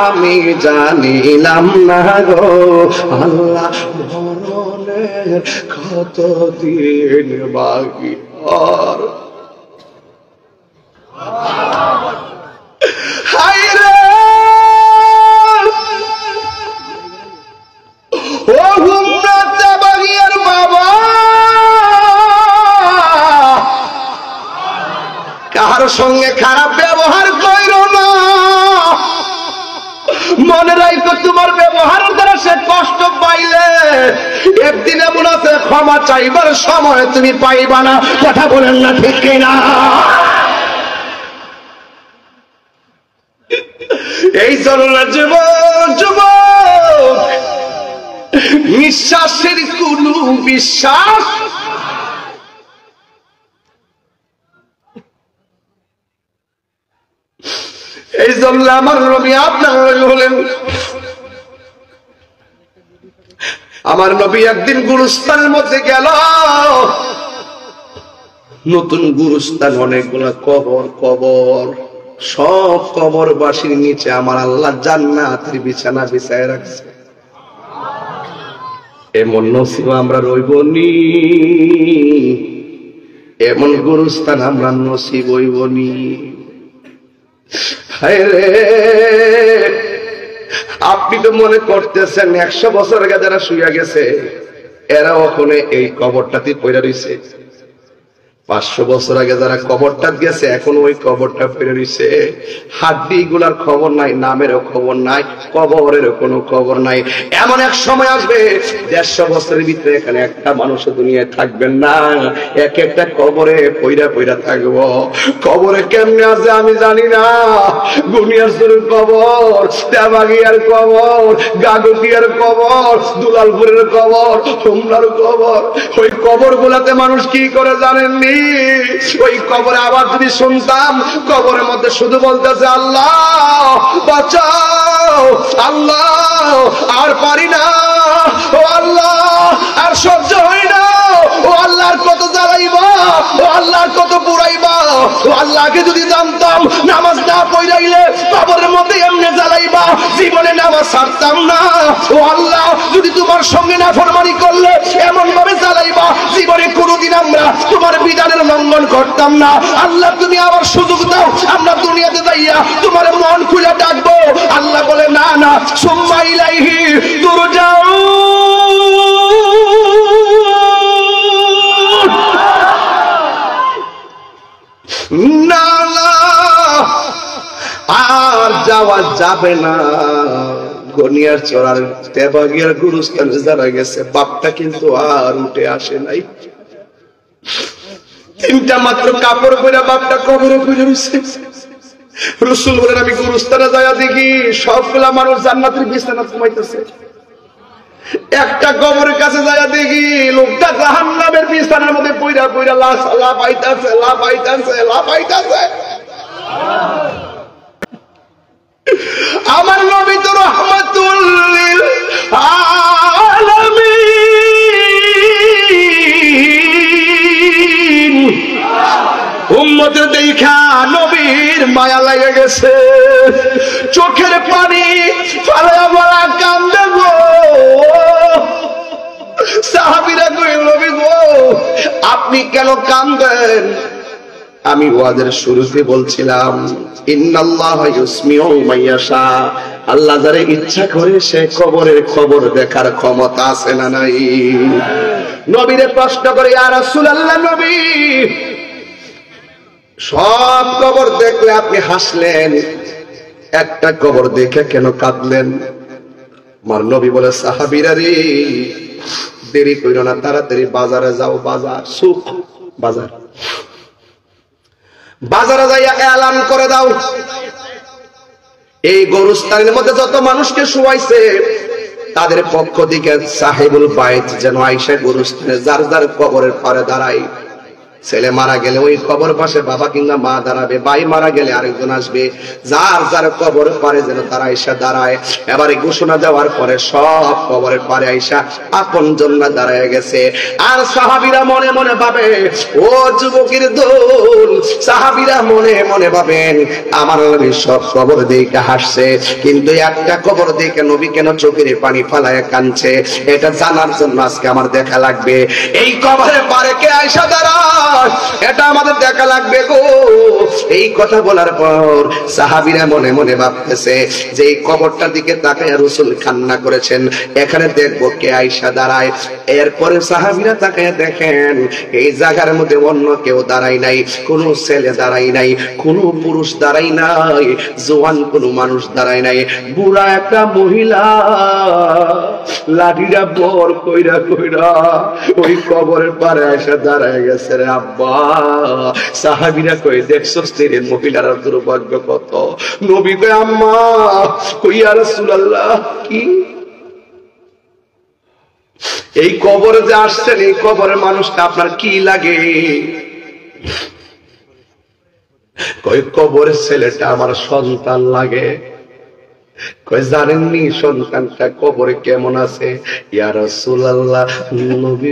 আমি জানিলাম না গো আল্লাহ মরণের কত দিন বাকি। আর হায়রে ও গুমরাতে বাগিয়ার বাবা, কার সঙ্গে খারাপ ব্যবহার কইরো না, মনে রাখো তোমার ব্যবহার দ্বারা সে কষ্ট পাইলে একদিন এমন আছে ক্ষমা চাইবার সময় তুমি পাইবা না। কথা বলেন না ঠিক কিনা? এই জন্য যুবক যুবক নিঃশ্বাসের কোন বিশ্বাস এই জন্য আমার নবী আপনার হলেন, আমার নবী একদিন গুরুস্থানের মধ্যে গেল, নতুন গুরুস্থান অনেকগুলা কবর, কবর সব কবরবাসীর নিচে আমার আল্লাহ জান্নাতের বিছানা বিছায় রাখছে। এমন নসিব আমরা রইবনি, এমন গুরুস্থান আমরা নসিব হইবনি। হায়রে আপনি তো মনে করতেছেন 100 বছর আগে যারা শুয়ে গেছে এরা ওখানে এই কবরটাতে পড়ে রইছে, 500 বছর আগে যারা কবরটা গেছে এখন ওই কবরটা পড়ে রইছে, হাড্ডি গুলার খবর নাই, নামেরও খবর নাই, কবরের কোনো খবর নাই। এমন এক সময় আসবে 150 বছরের ভিতরে এখানে একটা মানুষ দুনিয়ায় থাকবেন না, এক একটা কবরে পইরা পইরা থাকবো। কবরে কেমনে আছে আমি জানি না, গুনিয়ারচরের কবর, দেবাগিয়ার কবর, গাগটিয়ার কবর, দুলালপুরের কবর, হোমনার কবর, ওই কবর গুলাতে মানুষ কি করে জানেননি? ওই কবরে আবার যদি শুনতাম কবরের মধ্যে শুধু বলতেছে আল্লাহ বাঁচাও, আল্লাহ আর পারি না, ও আল্লাহ আর সহ্য হয় না, ও আল্লাহ কত জ্বালাইবা, ও আল্লাহ কত পুরাইবা, ও আল্লাহকে যদি জানতাম নামাজ না পড়াইলে কবরের মধ্যে এমনি জ্বালাইবা, জীবনে নামাজ ছাড়তাম না, ও আল্লাহ যদি তোমার সঙ্গে না ফরমানি করলে এমন ভাবে জ্বালাইবা জীবনে কোনোদিন আমরা তোমার বিধানের লঙ্ঘন করতাম না। আল্লাহ তুমি আবার সুযোগ দাও, আমরা দুনিয়াতে যাইয়া তোমার মন খুলে ডাকবো। আল্লাহ বলে না না, সুম্মা ইলাইহি তুরজাউন, না আর যাওয়া যাবে না। গনিয়ার চড়ার তেবাগিয়ার গুরুস্থানে যারা গেছে বাপটা কিন্তু আর উঠে আসে নাই, 3টা মাত্র কাপড় পরে বাপটা কবরে পড়ে রয়েছে। রাসূল বলেন আমি গুরুস্থানে যায়া দেখি সবগুলা মানুষ জান্নাতের বিছানা ঘুমাইতেছে, একটা কবরের কাছে যায়া দেখি লোকটা জাহান্নামের বিছানার মধ্যে পইড়া পইড়া লাফাইতাছে লাফাইতাছে লাফাইতাছে। আমার নবী তো রাহমাতুল লিল আলামিন। উম্মতের দেখা নবীর মায়া লেগে গেছে, চোখের পানি ফালা বলা কান্দে গো। সাহাবীরা কইল নবী গো আপনি কেন কান্দেন? আমি ওয়াদের শুরুতে বলছিলাম ইন্নাল্লাহা ইউসমিউ মাইয়াশা, আল্লাহ যারে ইচ্ছা করে সে কবরের খবর দেখার ক্ষমতা আছে না নাই? নবীরে প্রশ্ন করে ইয়া রাসূলুল্লাহ নবী সব কবর দেখলে আপনি হাসলেন, একটা কবর দেখে কেন কাঁদলেন? আমার নবী বলে সাহাবীরা রে দেরি কইরো না, তাড়াতাড়ি বাজারে যাও। বাজার সুখ বাজার, বাজারে যাইয়া এলান করে দাও এই গরুস্থানের মধ্যে যত মানুষকে শুয়াইছে তাদের পক্ষ থেকে সাহেবুল বাইত যেন আইসা গরুস্থানে যার যার কবরের পারে দাঁড়ায়। ছেলে মারা গেলে ওই কবর পাশে বাবা কিংবা মা দাঁড়াবে, ভাই মারা গেলে আরেকজন আসবে, যার যার কবর পারে যেন তারা আইসা দাঁড়ায়। এবারে ঘোষণা দেওয়ার পরে সব কবরের পারে আইসা আপন জন্না দাঁড়ায় গেছে। আর সাহাবীরা মনে মনে ভাবে ও যুবকের দল, সাহাবীরা মনে মনে ভাবেন আমার নবী সব কবর দেখে হাসছে, কিন্তু একটা কবর দেখে নবী কেন চোখের পানি ফালায় কাঁদছে এটা জানার জন্য আজকে আমার দেখা লাগবে। এই কবরের পারে কে আইসা দাঁড়ায় এটা আমাদের দেখা লাগবে গো। এই কথা বলার পর সাহাবীরা মনে মনে ভাবতেছে যে এই কবরটার দিকে তাকায়া রাসূল কান্না করেছেন, এখানে দেখবো কে আইসা দাঁড়ায়। এরপরে সাহাবীরা তাকায়া দেখেন এই জায়গার মধ্যে অন্য কেউ দাঁড়ায় নাই, কোনো ছেলে দাঁড়ায় নাই, কোনো পুরুষ দাঁড়ায় নাই, জওয়ান কোনো মানুষ দাঁড়ায় নাই, বুড়া একটা মহিলা লাঠিটা বর কইরা কইরা ওই কবরের পারে আইসা দাঁড়ায় গেছে রে আব্বা। সাহাবীরা কই দেখছস রে মহিলার দুর্ভাগ্য কত। নবী কয় আম্মা কই ইয়া রাসূলুল্লাহ কি এই কবরে যে আসছেন এই কবরের মানুষটা আপনার কি লাগে? কই কবরের ছেলেটা আমার সন্তান লাগে। কই জানেননি সন্তানটা কবরে কেমন আছে? ইয়া রাসূলুল্লাহ নবী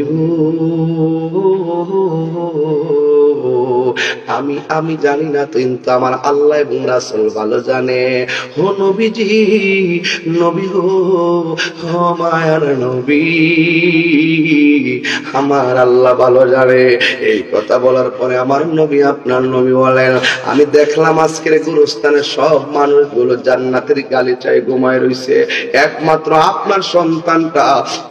আমি জানি না, কিন্তু আমার আল্লাহ এবং রাসূল ভালো জানে। ও নবীজি, নবী গো, ও মায়ার নবী, আমার আল্লাহ ভালো জানে। এই কথা বলার পরে আমার নবী আপনার নবী বলেন আমি দেখলাম আজকের গুরুস্থানের সব মানুষগুলো জান্নাতের গালিচায় ঘুমায় রইছে, একমাত্র আপনার সন্তানটা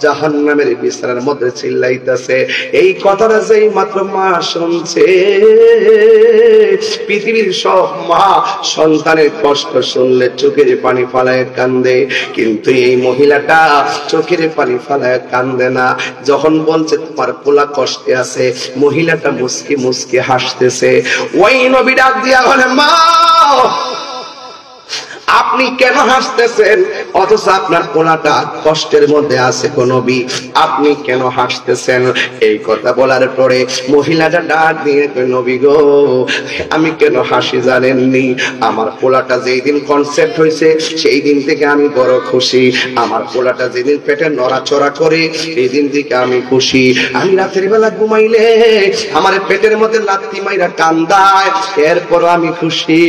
জাহান্নামের বিছানার মধ্যে চিল্লাইতেছে। এই কথাটা যেই মাত্র মা শুনছে, পৃথিবীর সব মা সন্তানের কষ্ট শুনলে চোখের পানি ফালায় কান্দে, কিন্তু এই মহিলাটা চোখের পানি ফালায় কান্দে না। যখন বলছে তোমার পোলা কষ্টে আছে, মহিলাটা মুস্কি মুস্কি হাসতেছে। ওই নবী ডাক দিয়া বলে মা আপনি কেন হাসতেছেন? অথচ আপনার পোলাটা কষ্টের মধ্যে আছে গো নবী, আপনি কেন হাসতেছেন? এই কথা বলার পরে মহিলাটা ডাক দিয়ে কই নবী গো আমি কেন হাসি জানেননি? আমার পোলাটা যেই দিন কনসেপ্ট হয়েছে সেই দিন থেকে আমি বড় খুশি। আমার পোলাটা যেদিন পেটে নড়াচড়া করে সেই দিন থেকে আমি খুশি। আমি রাতের বেলা ঘুমাইলে আমার পেটের মধ্যে লাথি মাইরা কান্দায়, এরপর আমি খুশি।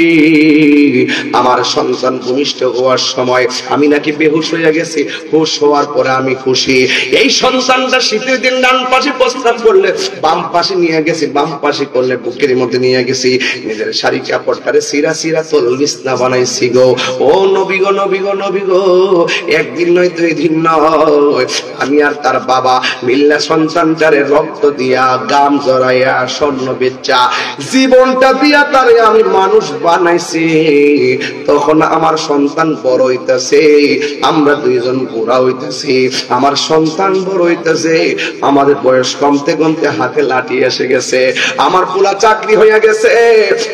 আমার সন্তান ভূমিষ্ঠ হওয়ার সময় আমি নাকি বেহুশ হয়ে গেছি, হুশ হওয়ার পরে আমি খুশি। এই সন্তানটা শীতের দিন ডান পাশে প্রস্রাব করলে বাম পাশে নিয়ে গেছি, বাম পাশে করলে বুকের মধ্যে নিয়ে গেছি, নিজের শাড়ি কাপড়টারে সিরা সিরা তোল বিছনা বানাইছি গো। ও নবী গো, নবী গো, নবী গো, একদিন নয় দুই দিন নয়, আমি আর তার বাবা মিল্লা সন্তানটারে রক্ত দিয়া গাম জড়াইয়া স্বর্ণ বেচা জীবনটা দিয়া তারে আমি মানুষ বানাইছি। তখন আমার সন্তান বড় হইতেছে, আমরা দুইজন বুড়া হইতেছি, আমার সন্তান বড় হইতেছে, আমাদের বয়স কমতে কমতে হাতে লাঠি এসে গেছে, আমার পোলা চাকরি হইয়া গেছে,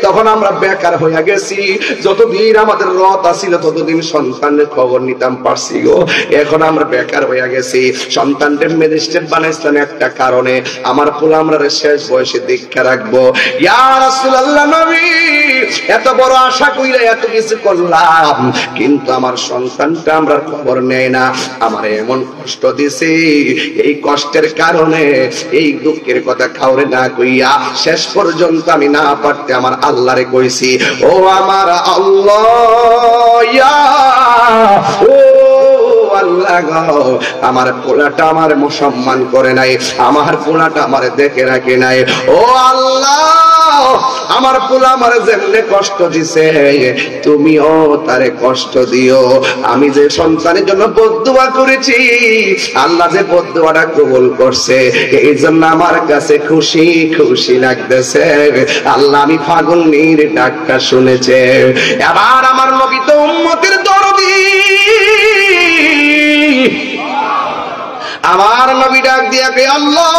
তখন আমরা বেকার হইয়া গেছি, যতদিন আমাদের রথ আসিল ততদিন সন্তানের খবর নিতাম পারছি গো, এখন আমরা বেকার হইয়া গেছি, সন্তানদের ম্যাজিস্ট্রেট বানাইছেন একটা কারণে, আমার পোলা আমরা শেষ বয়সে দীক্ষা রাখবো। ইয়া রাসূলুল্লাহ নবী, এত বড় আশা কইরা এত কিছু করলাম, কিন্তু আমার সন্তানটা আমরা খবর নেয় না, আমার এমন কষ্ট দিছে, এই কষ্টের কারণে এই দুঃখের কথা কাউরে না কইয়া শেষ পর্যন্ত আমি না পারতে আমার আল্লাহরে কইছি, ও আমার আল্লাহ, ইয়া ও আল্লাহ গো, আমার পোলাটা আমার সম্মান করে নাই, আমার পোলাটা আমার দেখে রাখে নাই, ও আল্লাহ আমার পোলা আমার যেমনে কষ্ট দিছে তুমিও তারে কষ্ট দিও, আমি যে সন্তানের জন্য বদদুয়া করেছি আল্লাহ যে বদদুয়াটা কবুল করছে, এই জন্য আমার কাছে খুশি খুশি লাগতেছে, আল্লাহ আমি ফাগুনের ডাকটা শুনেছে। এবার আমার নবী তো উম্মতের দরদি, আমার নবী ডাক দিয়া কে আল্লাহ,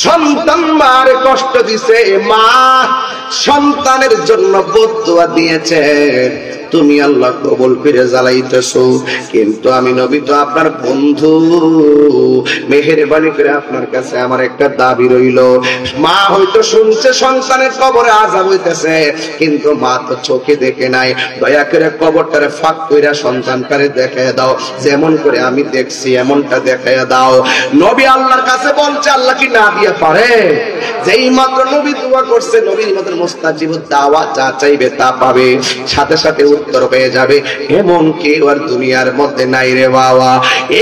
সন্তান মার কষ্ট দিছে, মা সন্তানের জন্য বদদুয়া দিয়েছে, তুমি আল্লাহ কবুল করে জ্বালাইতেছো, কিন্তু আমি নবী তো আপনার বন্ধু, মেহেরবানি করে আপনার কাছে আমার একটা দাবি রইল, মা হয়তো শুনছে সন্তানের কবরে আযাব হইতেছে, কিন্তু মা তো চোখে দেখে নাই, দয়া করে কবরটারে ফাঁক কইরা সন্তানটারে দেখায় দাও, যেমন করে আমি দেখছি এমনটা দেখায় দাও। নবী আল্লাহর কাছে বলছে, আল্লাহ কি না দিয়ে পারে? যেই মাত্র নবী দোয়া করছে, নবীর মধ্যে মুস্তাজিবুদ দাওয়াত, যা চাইবে তা পাবে, সাথে সাথে উত্তর পেয়ে যাবে, এমন কেউ আর দুনিয়ার মধ্যে নাই রে বাবা।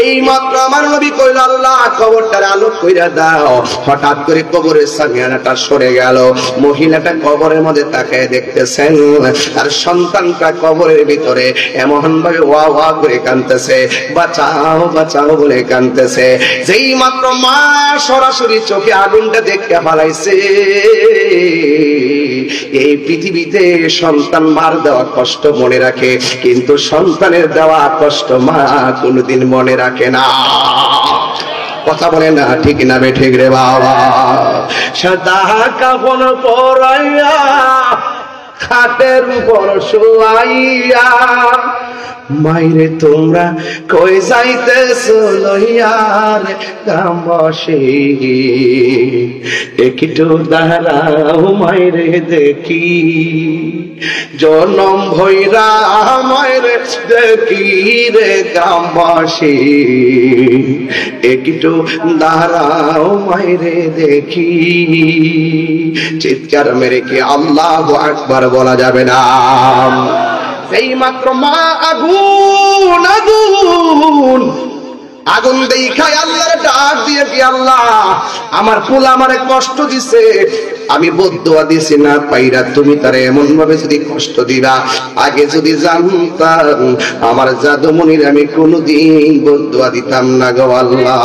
এই মাত্র আমার নবী কইল, আল্লাহ কবরটার আলো কইরা দাও। হঠাৎ করে কবরের সামিয়ানাটা সরে গেল, মহিলাটা কবরের মধ্যে তাকায় দেখতেছেন তার সন্তানটা কবরের ভিতরে এমন ভাবে ওয়া ওয়া করে কাঁদতেছে, বাঁচাও বাঁচাও বলে কাঁদতেছে। যেই মাত্র মা সরাসরি চোখে আগুনটা দেখতে পালাইছে, এই পৃথিবীতে সন্তান মার দেওয়া কষ্ট মনে রাখে, কিন্তু সন্তানের দেওয়া কষ্ট মা কোনদিন মনে রাখে না। কথা বলে না ঠিক না বে ঠিক রে বাবা? সাদা কাফন পরাইয়া খাটের উপর শোয়াইয়া, মাইরে তোমরা কই যাইতেছো লইয়ার গ্রামবাসী, একটু দাঁড়াও মাইরে দেখি, জনম ভৈরা মাইরে দেখি রে গ্রামবাসী, একটু দাঁড়াও মাইরে দেখি। চিৎকার মেরে কি আল্লাহু আকবার বলা যাবে না? এই মাত্র মা আগুন আগুন আগুন দেখায় আল্লাহর ডাক দিয়ে কি, আল্লাহ আমার পোলা আমারে কষ্ট দিছে, আমি বদদুয়া দিছি না পাইরা তুমি তারে এমন ভাবে যদি কষ্ট দিবা, আগে যদি জানতাম আমার জাদুমনির আমি কোনদিন বদদুয়া দিতাম না গো আল্লাহ।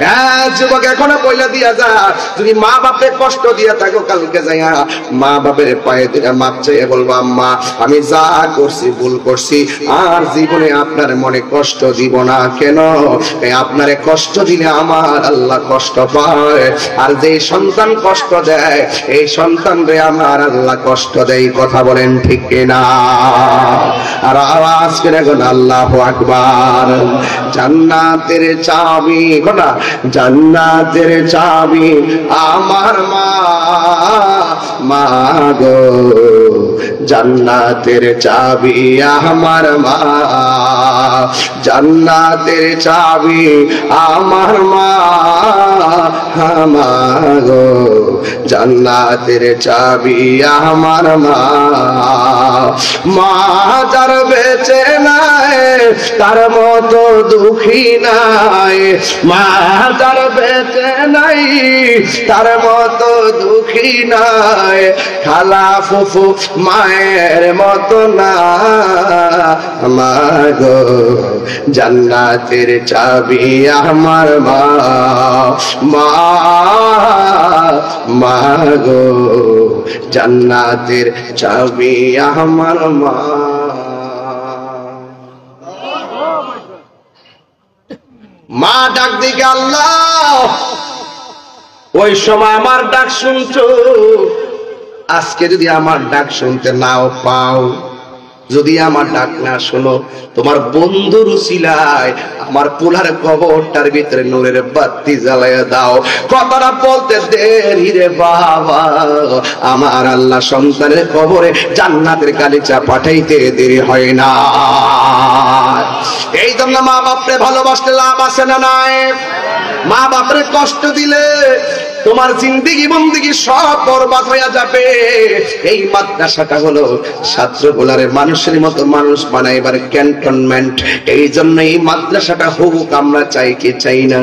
হ্যাঁ যুবক, এখনো কইলা দিয়া যা, যদি মা বাপে কষ্ট দিয়া থাকো, কালকে যাইয়া মা বাপের পায়ে দিয়ে মাপ চাইয়া বলবো, আম্মা আমি যা করছি ভুল করছি, আর জীবনে আপনার মনে কষ্ট দিব না। কেন? আপনারে কষ্ট দিলে আমার আল্লাহ কষ্ট পায়, আর যে সন্তান কষ্ট দেয় এই সন্তান রে আমার আল্লাহ কষ্ট দেয়। কথা বলেন ঠিক কিনা? আর আওয়াজ করে বলেন আল্লাহু আকবার। জান্নাতের চাবি, কোনটা? জান্নাতের চাবি আমার মা, মা গো জান্নাতের চাবি আমার মা, জান্নাতের চাবি আমার মা, মা গো জান্নাতের চাবি আমার মা। মা যার বেঁচে নাই তার মতো দুঃখী নাই, মা যার বেঁচে নাই তার মতো দুঃখী নাই, খালা ফুফু মায়ের মতো না, মা গো জান্নাতের চাবি আমার মা, মা মা গো জান্নাতের চাবি আমার মা। মা ডাক দিকে আল্লাহ, ওই সময় আমার ডাক শুনছো, আজকে যদি আমার ডাক শুনতে নাও পাও, যদি আমার ডাক না শোনো, তোমার বন্ধুর উসিলায় আমার পোলার কবরটার ভিতরে নূরের বাতি জ্বালায়া দাও। কথাটা বলতে দেরি রে বাবা, আমার আল্লাহ সন্তানের কবরে জান্নাতের গালিচা পাঠাইতে দেরি হয় না। এই জন্য মা বাপরে ভালোবাসতে লাভ আছে না নাই? মা বাপরে কষ্ট দিলে তোমার জিন্দেগি বন্দেগি সব বরবাদ হয়ে যাবে। এই মাদ্রাসাটা হলো ছাত্রগুলারে মানুষের মতো মানুষ বানাইবার ক্যান্টনমেন্ট। এই জন্য এই মাদ্রাসাটা হোক, আমরা চাই কি চাই না?